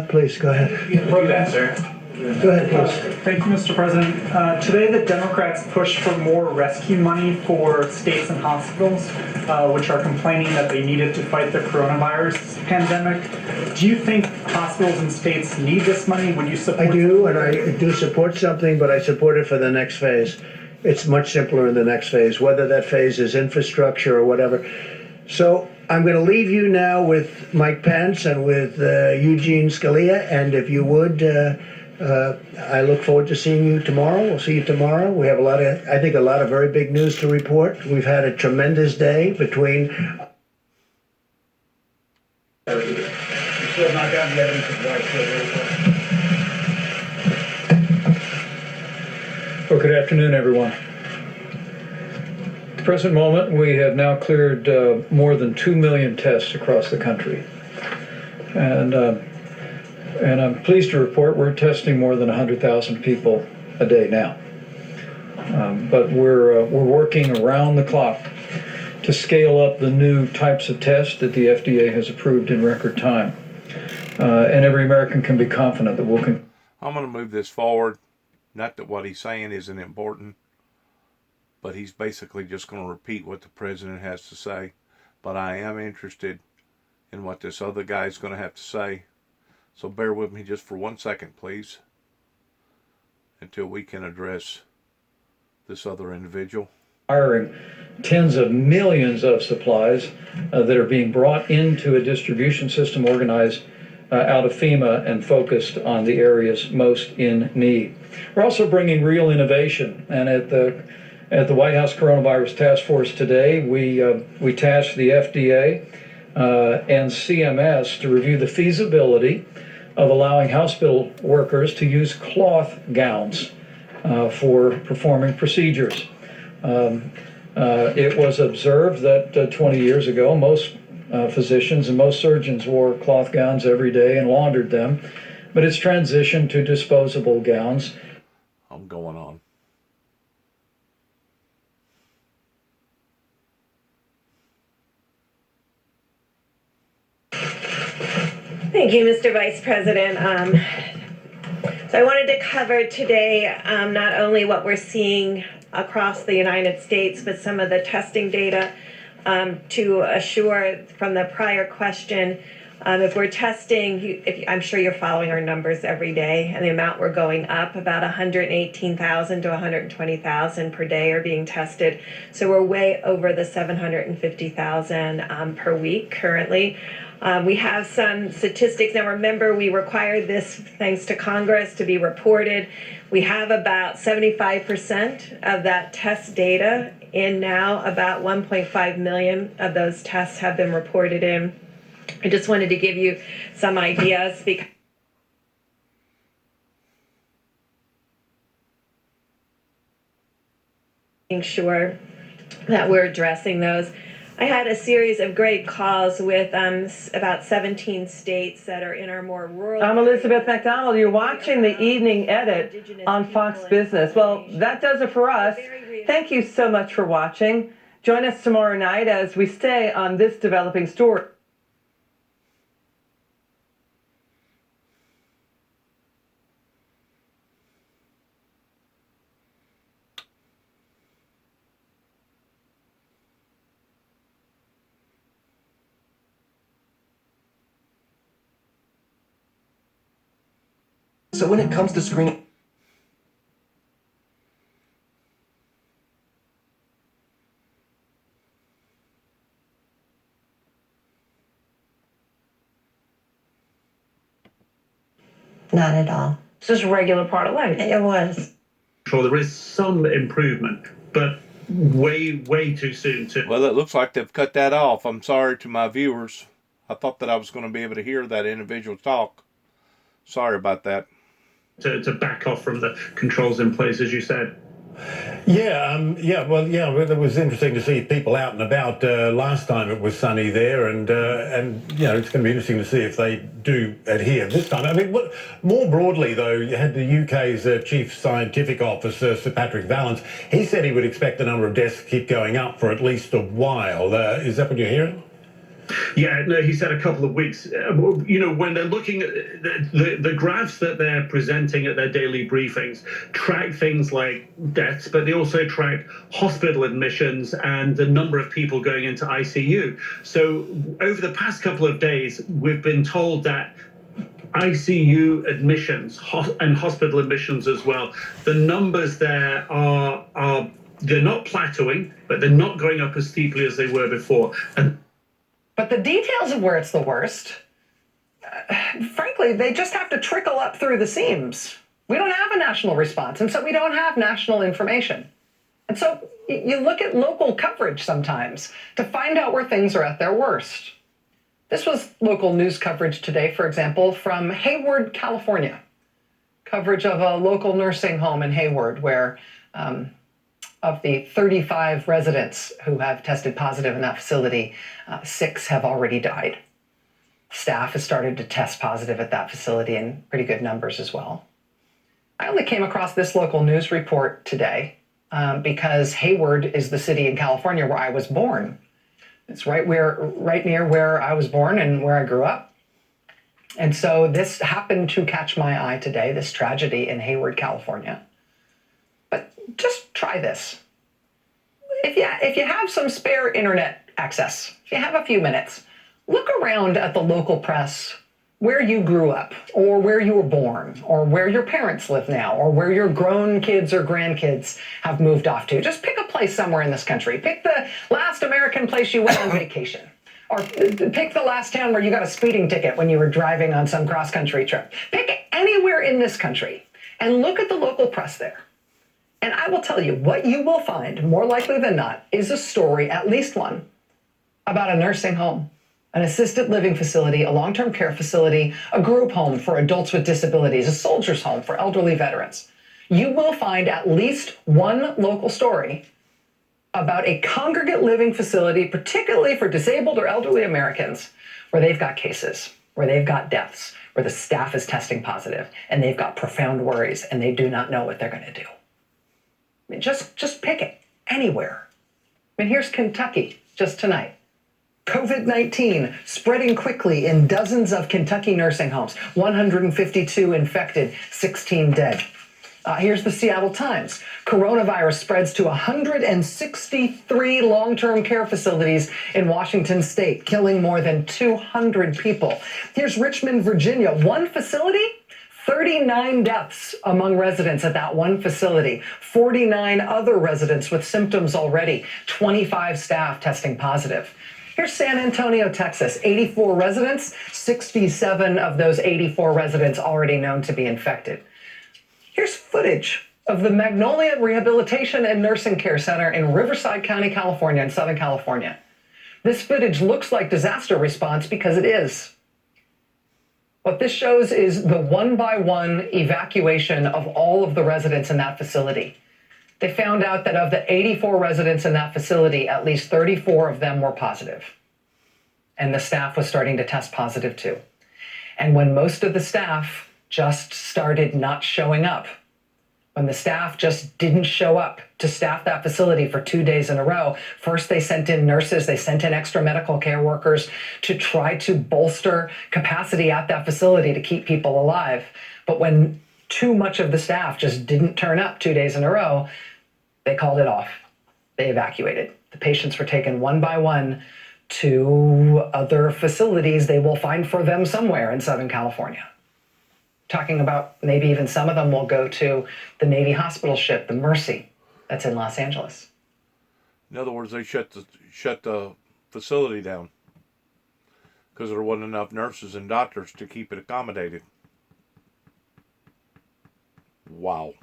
Please, go ahead. Prove that, sir. Go ahead, please. Thank you, Mr. President. Today, the Democrats pushed for more rescue money for states and hospitals, which are complaining that they need it to fight the coronavirus pandemic. Do you think hospitals and states need this money? Would you support? I do, and I do support something, but I support it for the next phase. It's much simpler in the next phase, whether that phase is infrastructure or whatever. So I'm going to leave you now with Mike Pence and with Eugene Scalia, and if you would, I look forward to seeing you tomorrow. We'll see you tomorrow. We have I think a lot of very big news to report. We've had a tremendous day between. Well, good afternoon, everyone. At the present moment, we have now cleared more than 2 million tests across the country. And I'm pleased to report we're testing more than 100,000 people a day now. But we're working around the clock to scale up the new types of tests that the FDA has approved in record time. And every American can be confident that we'll continue. I'm going to move this forward. Not that what he's saying isn't important, but he's basically just going to repeat what the president has to say. But I am interested in what this other guy is going to have to say. So bear with me just for 1 second, please, until we can address this other individual. Hiring tens of millions of supplies that are being brought into a distribution system organized out of FEMA and focused on the areas most in need. We're also bringing real innovation, and at the White House Coronavirus Task Force today, we tasked the FDA and CMS to review the feasibility of allowing hospital workers to use cloth gowns for performing procedures. It was observed that 20 years ago, most physicians and most surgeons wore cloth gowns every day and laundered them, but it's transitioned to disposable gowns. I'm going on. Thank you, Mr. Vice President. So I wanted to cover today not only what we're seeing across the United States, but some of the testing data to assure from the prior question, if we're testing, I'm sure you're following our numbers every day, and the amount we're going up, about 118,000 to 120,000 per day are being tested. So we're way over the 750,000 per week currently. We have some statistics. Now remember, we required this, thanks to Congress, to be reported. We have about 75% of that test data in now. About 1.5 million of those tests have been reported in. I just wanted to give you some ideas because making sure that we're addressing those. I had a series of great calls with about 17 states that are in our more rural. I'm Elizabeth McDonald. You're watching the Evening Edit on Fox Business. Well, that does it for us. Thank you so much for watching. Join us tomorrow night as we stay on this developing story. So when it comes to screening, Not at all. It's just a regular part of life. It was. There is some improvement, but way too soon to. Well, it looks like they've cut that off. I'm sorry to my viewers. I thought that I was going to be able to hear that individual talk. Sorry about that. To back off from the controls in place, as you said. Well, it was interesting to see people out and about. Last time it was sunny there, and it's going to be interesting to see if they do adhere this time. I mean, more broadly though, you had the UK's chief scientific officer, Sir Patrick Vallance. He said he would expect the number of deaths to keep going up for at least a while. Is that what you're hearing? Yeah, no, he said a couple of weeks. When they're looking at the graphs that they're presenting at their daily briefings, track things like deaths, but they also track hospital admissions and the number of people going into ICU. So over the past couple of days, we've been told that ICU admissions and hospital admissions as well, the numbers there are they're not plateauing, but they're not going up as steeply as they were before. But the details of where it's the worst, frankly, they just have to trickle up through the seams. We don't have a national response, and so we don't have national information. And so you look at local coverage sometimes to find out where things are at their worst. This was local news coverage today, for example, from Hayward, California. Coverage of a local nursing home in Hayward where of the 35 residents who have tested positive in that facility, 6 have already died. Staff has started to test positive at that facility in pretty good numbers as well. I only came across this local news report today because Hayward is the city in California where I was born. It's right near where I was born and where I grew up. And so this happened to catch my eye today, this tragedy in Hayward, California. But just try this. If you have some spare internet access, if you have a few minutes, look around at the local press where you grew up, or where you were born, or where your parents live now, or where your grown kids or grandkids have moved off to. Just pick a place somewhere in this country. Pick the last American place you went on vacation. Or pick the last town where you got a speeding ticket when you were driving on some cross-country trip. Pick anywhere in this country and look at the local press there. And I will tell you, what you will find, more likely than not, is a story, at least one, about a nursing home, an assisted living facility, a long-term care facility, a group home for adults with disabilities, a soldier's home for elderly veterans. You will find at least one local story about a congregate living facility, particularly for disabled or elderly Americans, where they've got cases, where they've got deaths, where the staff is testing positive, and they've got profound worries, and they do not know what they're going to do. I mean, just pick it anywhere. I mean, here's Kentucky just tonight. COVID-19 spreading quickly in dozens of Kentucky nursing homes. 152 infected, 16 dead. Here's the Seattle Times. Coronavirus spreads to 163 long-term care facilities in Washington state, killing more than 200 people. Here's Richmond, Virginia. One facility, 39 deaths among residents at that one facility. 49 other residents with symptoms already. 25 staff testing positive. Here's San Antonio, Texas. 84 residents, 67 of those 84 residents already known to be infected. Here's footage of the Magnolia Rehabilitation and Nursing Care Center in Riverside County, California, in Southern California. This footage looks like disaster response because it is. What this shows is the one-by-one evacuation of all of the residents in that facility. They found out that of the 84 residents in that facility, at least 34 of them were positive. And the staff was starting to test positive too. And when most of the staff just started not showing up, when the staff just didn't show up to staff that facility for 2 days in a row, first they sent in nurses, they sent in extra medical care workers to try to bolster capacity at that facility to keep people alive. But when too much of the staff just didn't turn up 2 days in a row, they called it off. They evacuated. The patients were taken one by one to other facilities they will find for them somewhere in Southern California. talking about maybe even some of them will go to the Navy hospital ship, the Mercy, that's in Los Angeles. In other words, they shut the facility down because there wasn't enough nurses and doctors to keep it accommodated. Wow.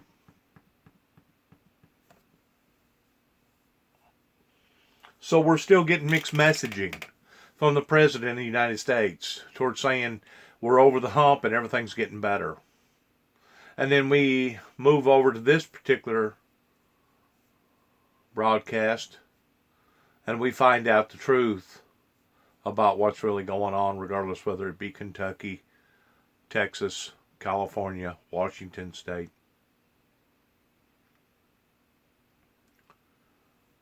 So we're still getting mixed messaging from the President of the United States towards saying we're over the hump and everything's getting better. And then we move over to this particular broadcast and we find out the truth about what's really going on, regardless whether it be Kentucky, Texas, California, Washington State.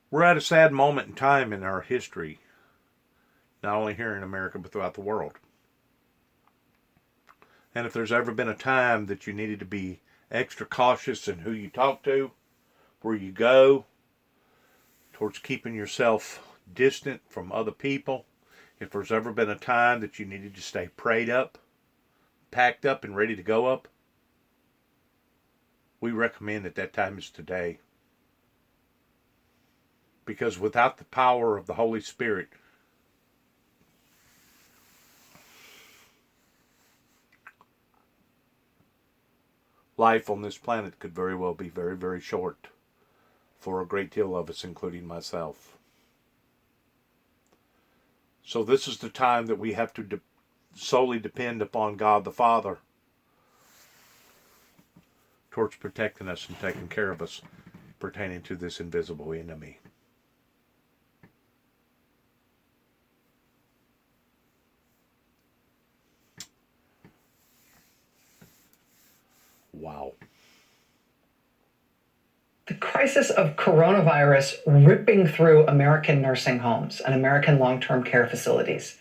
We're at a sad moment in time in our history, not only here in America, but throughout the world. And if there's ever been a time that you needed to be extra cautious in who you talk to, where you go, towards keeping yourself distant from other people, if there's ever been a time that you needed to stay prayed up, packed up, and ready to go up, we recommend that time is today. Because without the power of the Holy Spirit, life on this planet could very well be very, very short for a great deal of us, including myself. So this is the time that we have to solely depend upon God the Father towards protecting us and taking care of us pertaining to this invisible enemy. Wow. The crisis of coronavirus ripping through American nursing homes and American long-term care facilities.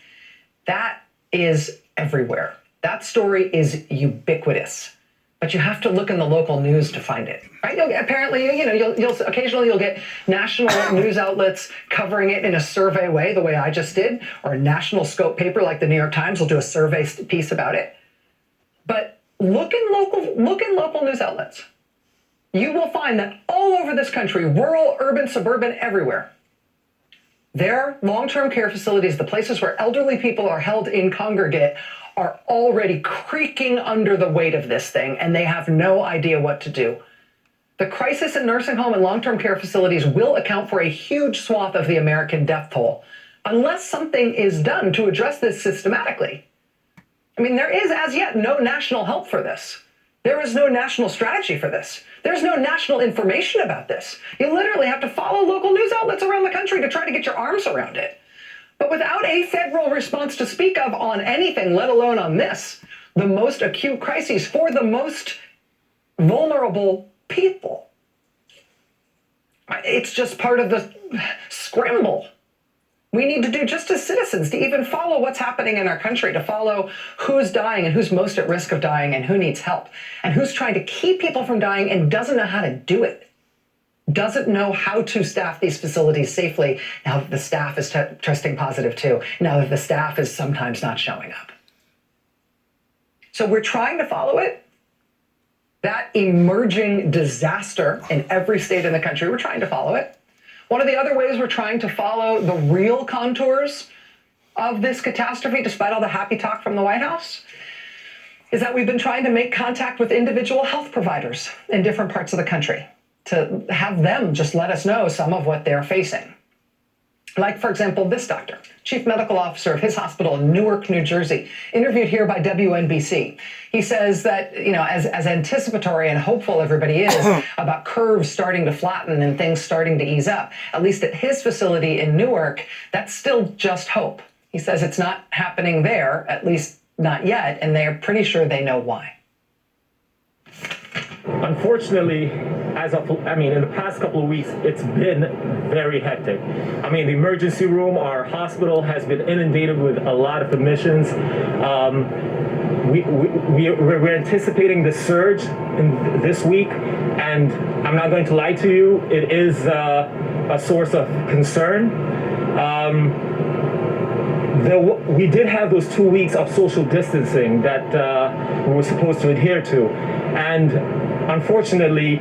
That is everywhere. That story is ubiquitous. But you have to look in the local news to find it, right? You'll occasionally get national news outlets covering it in a survey way, the way I just did, or a national scope paper like the New York Times will do a survey piece about it. But look in local news outlets. You will find that all over this country, rural, urban, suburban, everywhere, their long-term care facilities, the places where elderly people are held in congregate, are already creaking under the weight of this thing, and they have no idea what to do. The crisis in nursing home and long-term care facilities will account for a huge swath of the American death toll, unless something is done to address this systematically. I mean, there is as yet no national help for this. There is no national strategy for this. There's no national information about this. You literally have to follow local news outlets around the country to try to get your arms around it. But without a federal response to speak of on anything, let alone on this, the most acute crises for the most vulnerable people, it's just part of the scramble. We need to do just as citizens to even follow what's happening in our country, to follow who's dying and who's most at risk of dying and who needs help and who's trying to keep people from dying and doesn't know how to do it, doesn't know how to staff these facilities safely now that the staff is testing positive too, now that the staff is sometimes not showing up. So we're trying to follow it. That emerging disaster in every state in the country, we're trying to follow it. One of the other ways we're trying to follow the real contours of this catastrophe, despite all the happy talk from the White House, is that we've been trying to make contact with individual health providers in different parts of the country to have them just let us know some of what they're facing. Like, for example, this doctor, chief medical officer of his hospital in Newark, New Jersey, interviewed here by WNBC. He says that, as anticipatory and hopeful everybody is about curves starting to flatten and things starting to ease up, at least at his facility in Newark, that's still just hope. He says it's not happening there, at least not yet, and they're pretty sure they know why. Unfortunately, in the past couple of weeks, it's been very hectic. The emergency room, our hospital has been inundated with a lot of admissions. We're anticipating the surge in this week, and I'm not going to lie to you, it is a source of concern. we did have those 2 weeks of social distancing that we were supposed to adhere to. And unfortunately,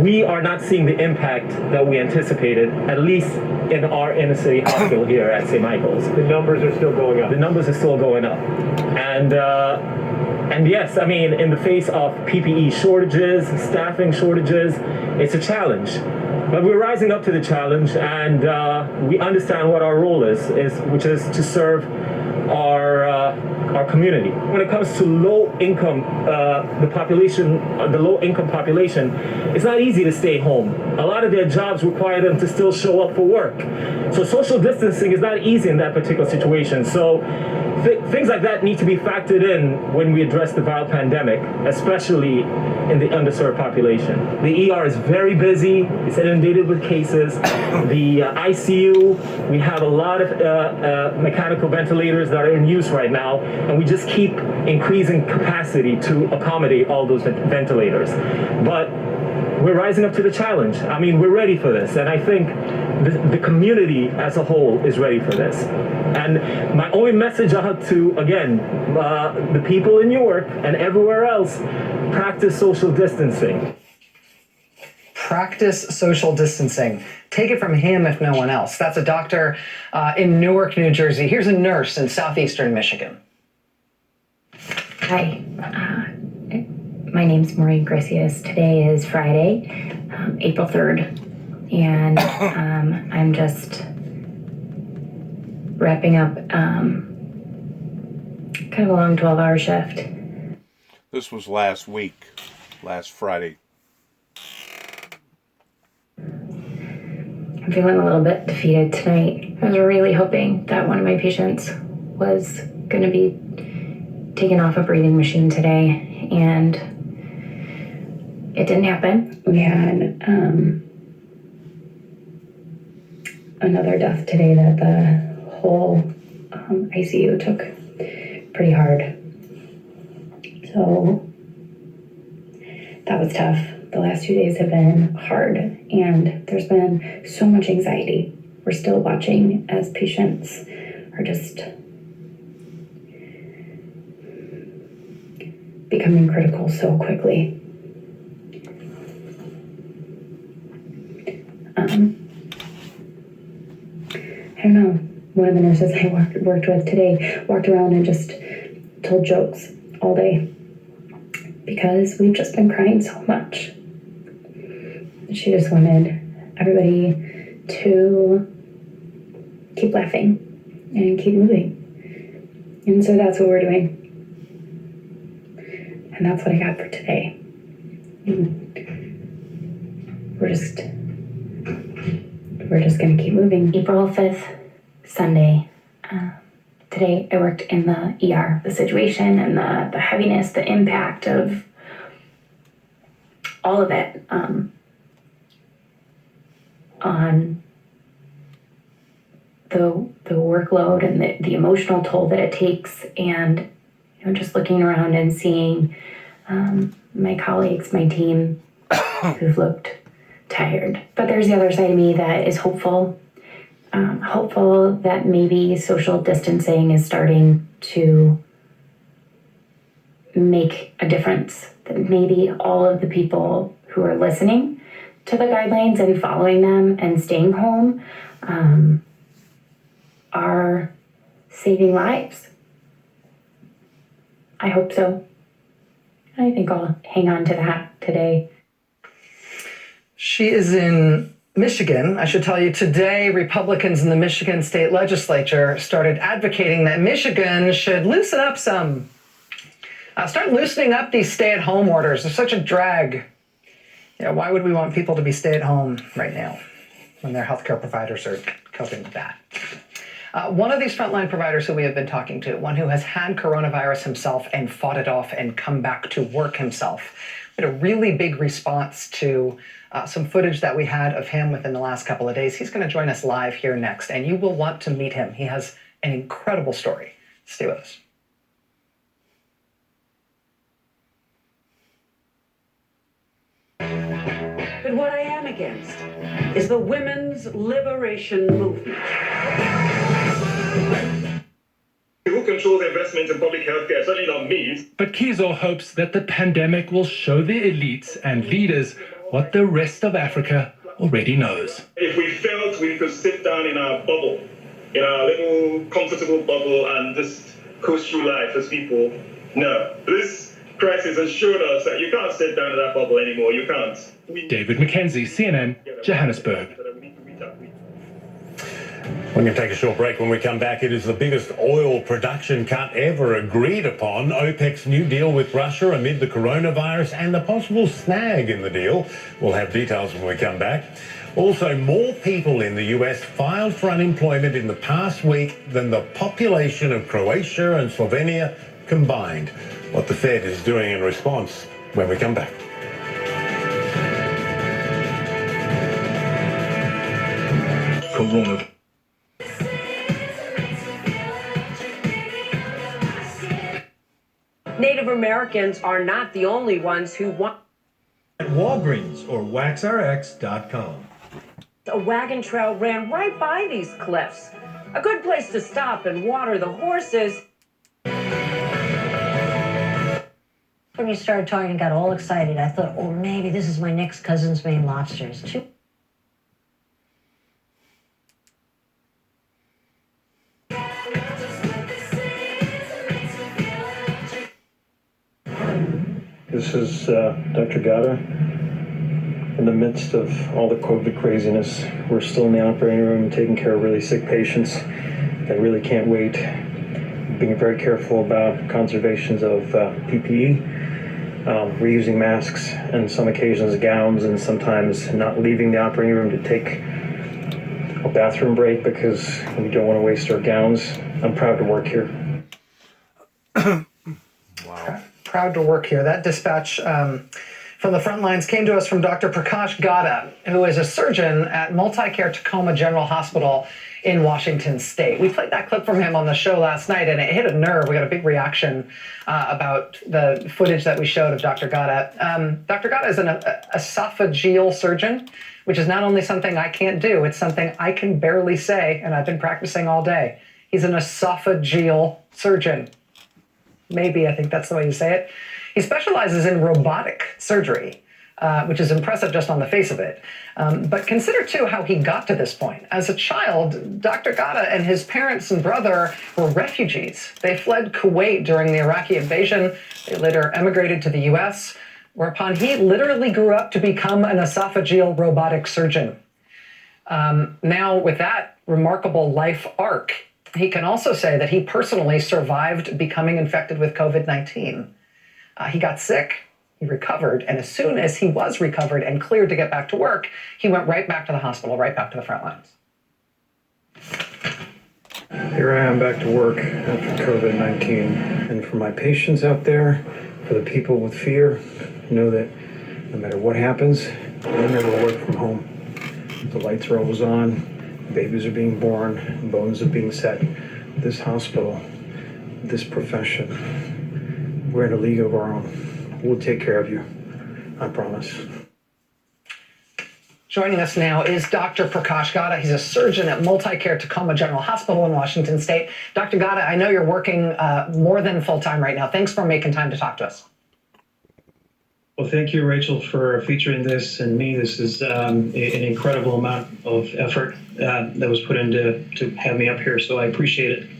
we are not seeing the impact that we anticipated, at least in our inner city hospital here at St. Michael's. The numbers are still going up. The numbers are still going up. And yes, I mean, in the face of PPE shortages, staffing shortages, it's a challenge. But we're rising up to the challenge, and we understand what our role is, which is to serve our community. When it comes to low income, the low income population, it's not easy to stay home. A lot of their jobs require them to still show up for work. So social distancing is not easy in that particular situation. So things like that need to be factored in when we address the viral pandemic, especially in the underserved population. The ER is very busy. It's inundated with cases. The ICU, we have a lot of mechanical ventilators that are in use right now, and we just keep increasing capacity to accommodate all those ventilators. But we're rising up to the challenge. I mean, we're ready for this, and I think the community as a whole is ready for this. And my only message out to, again, the people in Newark and everywhere else, practice social distancing. Practice social distancing. Take it from him if no one else. That's a doctor in Newark, New Jersey. Here's a nurse in southeastern Michigan. Hi, my name's Maureen Gracias. Today is Friday, April 3rd, and I'm just wrapping up kind of a long 12-hour shift. This was last week, last Friday. I'm feeling a little bit defeated tonight. I was really hoping that one of my patients was going to be taken off a breathing machine today, and it didn't happen. We had another death today that the whole ICU took pretty hard. So that was tough. The last 2 days have been hard, and there's been so much anxiety. We're still watching as patients are just becoming critical so quickly. I don't know. One of the nurses I worked with today walked around and just told jokes all day because we've just been crying so much. She just wanted everybody to keep laughing and keep moving. And so that's what we're doing. And that's what I got for today. We're just gonna keep moving. April 5th, Sunday. Today I worked in the ER. The situation and the heaviness, the impact of all of it on the workload and the emotional toll that it takes, and just looking around and seeing my colleagues, my team, who've looked tired. But there's the other side of me that is hopeful. Hopeful that maybe social distancing is starting to make a difference. That maybe all of the people who are listening to the guidelines and following them and staying home are saving lives. I hope so. I think I'll hang on to that today. She is in Michigan. I should tell you, today, Republicans in the Michigan state legislature started advocating that Michigan should loosen up some. Start loosening up these stay-at-home orders. They're such a drag. Why would we want people to be stay-at-home right now when their healthcare providers are coping with that? One of these frontline providers who we have been talking to, one who has had coronavirus himself and fought it off and come back to work himself, had a really big response to some footage that we had of him within the last couple of days. He's going to join us live here next, and you will want to meet him. He has an incredible story. Stay with us. But what I am against is the women's liberation movement. Who controls investment in public healthcare? Certainly not me. But Kizo hopes that the pandemic will show the elites and leaders what the rest of Africa already knows. If we felt we could sit down in our bubble, in our little comfortable bubble, and just coast through life as people, no. This crisis has shown us that you can't sit down in that bubble anymore. You can't. David McKenzie, CNN, Johannesburg. We're going to take a short break. When we come back, it is the biggest oil production cut ever agreed upon. OPEC's new deal with Russia amid the coronavirus and the possible snag in the deal. We'll have details when we come back. Also, more people in the US filed for unemployment in the past week than the population of Croatia and Slovenia combined. What the Fed is doing in response when we come back. Corona. Native Americans are not the only ones who want at Walgreens or waxrx.com. A wagon trail ran right by these cliffs. A good place to stop and water the horses. When you started talking and got all excited, I thought, oh, maybe this is my next cousin's Maine lobsters. This is Dr. Gata. In the midst of all the COVID craziness, we're still in the operating room taking care of really sick patients that really can't wait. Being very careful about conservations of PPE, reusing masks, and some occasions gowns, and sometimes not leaving the operating room to take a bathroom break because we don't want to waste our gowns. I'm proud to work here. Proud to work here. That dispatch from the front lines came to us from Dr. Prakash Gata, who is a surgeon at MultiCare Tacoma General Hospital in Washington State. We played that clip from him on the show last night, and it hit a nerve. We got a big reaction about the footage that we showed of Dr. Gata. Dr. Gata is an esophageal surgeon, which is not only something I can't do, it's something I can barely say, and I've been practicing all day. He's an esophageal surgeon. Maybe, I think that's the way you say it. He specializes in robotic surgery, which is impressive just on the face of it. But consider, too, how he got to this point. As a child, Dr. Gata and his parents and brother were refugees. They fled Kuwait during the Iraqi invasion. They later emigrated to the U.S., whereupon he literally grew up to become an esophageal robotic surgeon. Now, with that remarkable life arc, he can also say that he personally survived becoming infected with COVID-19. He got sick, he recovered, and as soon as he was recovered and cleared to get back to work, he went right back to the hospital, right back to the front lines. Here I am back to work after COVID-19. And for my patients out there, for the people with fear, know that no matter what happens, I never work from home. The lights are always on. Babies are being born, bones are being set. This hospital, this profession, we're in a league of our own. We'll take care of you, I promise. Joining us now is Dr. Prakash Gata. He's a surgeon at MultiCare Tacoma General Hospital in Washington State. Dr. Gata, I know you're working more than full-time right now. Thanks for making time to talk to us. Well, thank you, Rachel, for featuring this and me. This is an incredible amount of effort that was put into to have me up here, so I appreciate it.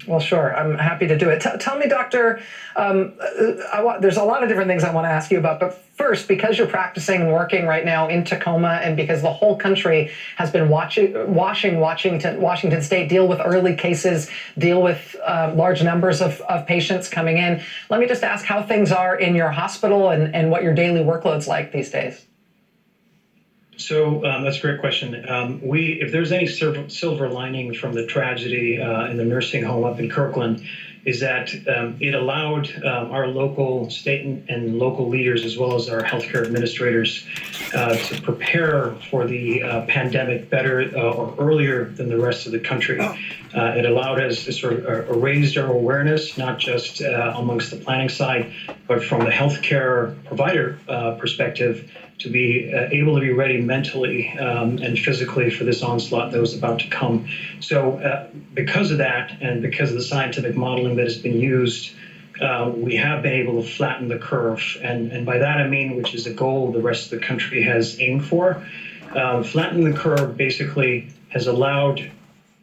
Well, sure. I'm happy to do it. Tell me, Doctor, there's a lot of different things I want to ask you about, but first, because you're practicing and working right now in Tacoma, and because the whole country has been watching Washington State deal with early cases, deal with large numbers of patients coming in, let me just ask how things are in your hospital and what your daily workload's like these days. So that's a great question. If there's any silver lining from the tragedy in the nursing home up in Kirkland, is that it allowed our local, state, and local leaders, as well as our healthcare administrators, to prepare for the pandemic better or earlier than the rest of the country. It allowed us to sort of raise our awareness, not just amongst the planning side, but from the healthcare provider perspective, to be able to be ready mentally and physically for this onslaught that was about to come. So because of that, and because of the scientific modeling that has been used, we have been able to flatten the curve. And by that I mean, which is a goal the rest of the country has aimed for. Flattening the curve basically has allowed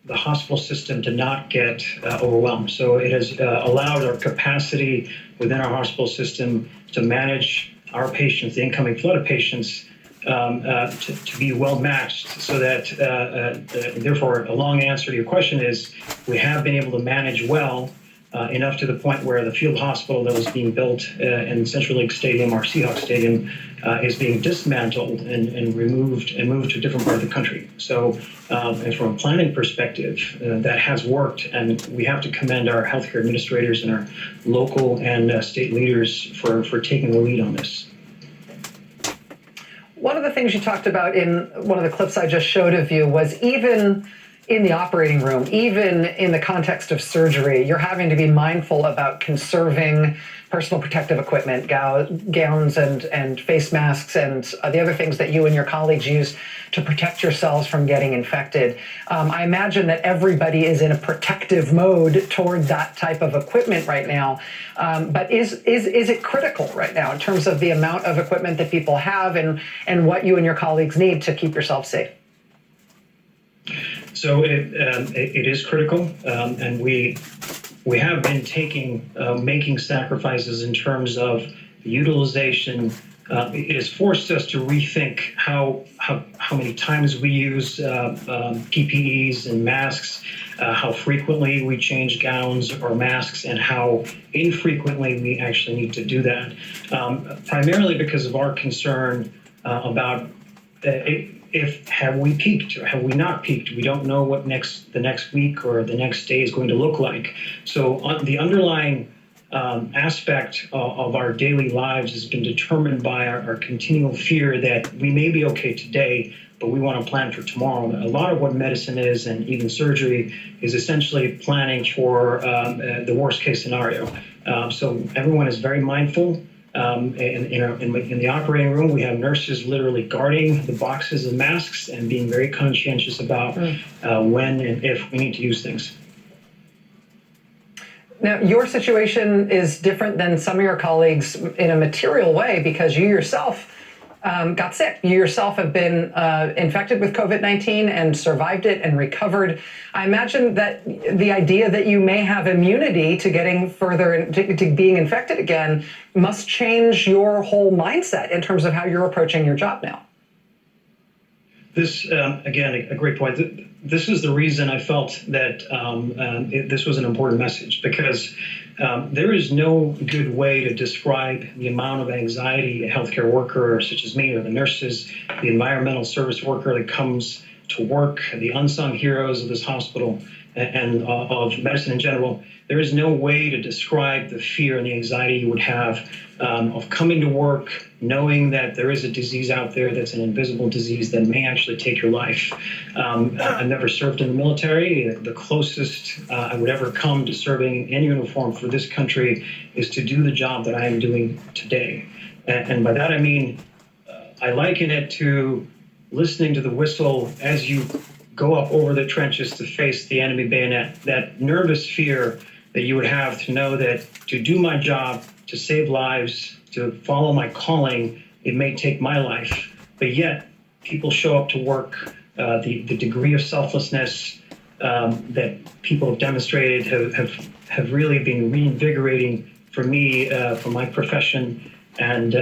the hospital system to not get overwhelmed. So it has allowed our capacity within our hospital system to manage our patients, the incoming flood of patients, to be well matched, so that therefore a long answer to your question is we have been able to manage well enough to the point where the field hospital that was being built in Central Lake Stadium, our Seahawks Stadium, is being dismantled and removed and moved to a different part of the country. So and from a planning perspective, that has worked, and we have to commend our healthcare administrators and our local and state leaders for taking the lead on this. One of the things you talked about in one of the clips I just showed of you was even in the operating room, even in the context of surgery, you're having to be mindful about conserving personal protective equipment, gowns and face masks and the other things that you and your colleagues use to protect yourselves from getting infected. I imagine that everybody is in a protective mode toward that type of equipment right now. But is it critical right now in terms of the amount of equipment that people have and what you and your colleagues need to keep yourself safe? So it is critical, and we have been making sacrifices in terms of the utilization. It has forced us to rethink how many times we use PPEs and masks, how frequently we change gowns or masks, and how infrequently we actually need to do that. Primarily because of our concern about have we peaked or have we not peaked? We don't know what the next week or the next day is going to look like. So the underlying aspect of our daily lives has been determined by our continual fear that we may be okay today, but we want to plan for tomorrow. A lot of what medicine is, and even surgery, is essentially planning for the worst case scenario. So everyone is very mindful. In the operating room, we have nurses literally guarding the boxes of masks and being very conscientious about when and if we need to use things. Now, your situation is different than some of your colleagues in a material way because you yourself got sick. You yourself have been infected with COVID-19 and survived it and recovered. I imagine that the idea that you may have immunity to getting further to being infected again must change your whole mindset in terms of how you're approaching your job now. This, again, a great point. This is the reason I felt that this was an important message, because there is no good way to describe the amount of anxiety a healthcare worker such as me, or the nurses, the environmental service worker that comes to work, the unsung heroes of this hospital and of medicine in general. There is no way to describe the fear and the anxiety you would have of coming to work, knowing that there is a disease out there that's an invisible disease that may actually take your life. I've never served in the military. The closest I would ever come to serving in uniform for this country is to do the job that I am doing today. And by that I mean, I liken it to listening to the whistle as you go up over the trenches to face the enemy bayonet, that nervous fear that you would have to know that to do my job, to save lives, to follow my calling, it may take my life. But yet, people show up to work. The degree of selflessness that people have demonstrated have really been reinvigorating for me, for my profession, and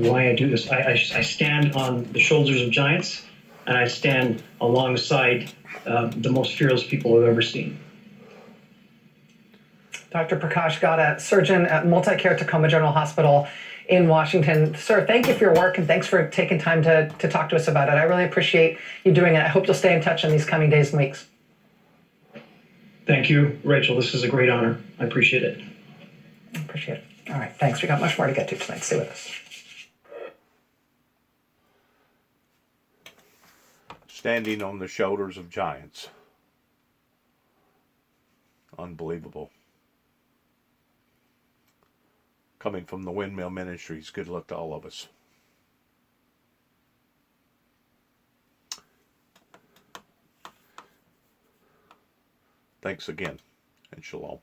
why I do this. I stand on the shoulders of giants, and I stand alongside the most fearless people I've ever seen. Dr. Prakash Gada, surgeon at MultiCare Tacoma General Hospital in Washington. Sir, thank you for your work, and thanks for taking time to talk to us about it. I really appreciate you doing it. I hope you'll stay in touch in these coming days and weeks. Thank you, Rachel. This is a great honor. I appreciate it. Appreciate it. All right, thanks. We got much more to get to tonight. Stay with us. Standing on the shoulders of giants. Unbelievable. Coming from the Windmill Ministries, good luck to all of us. Thanks again, and shalom.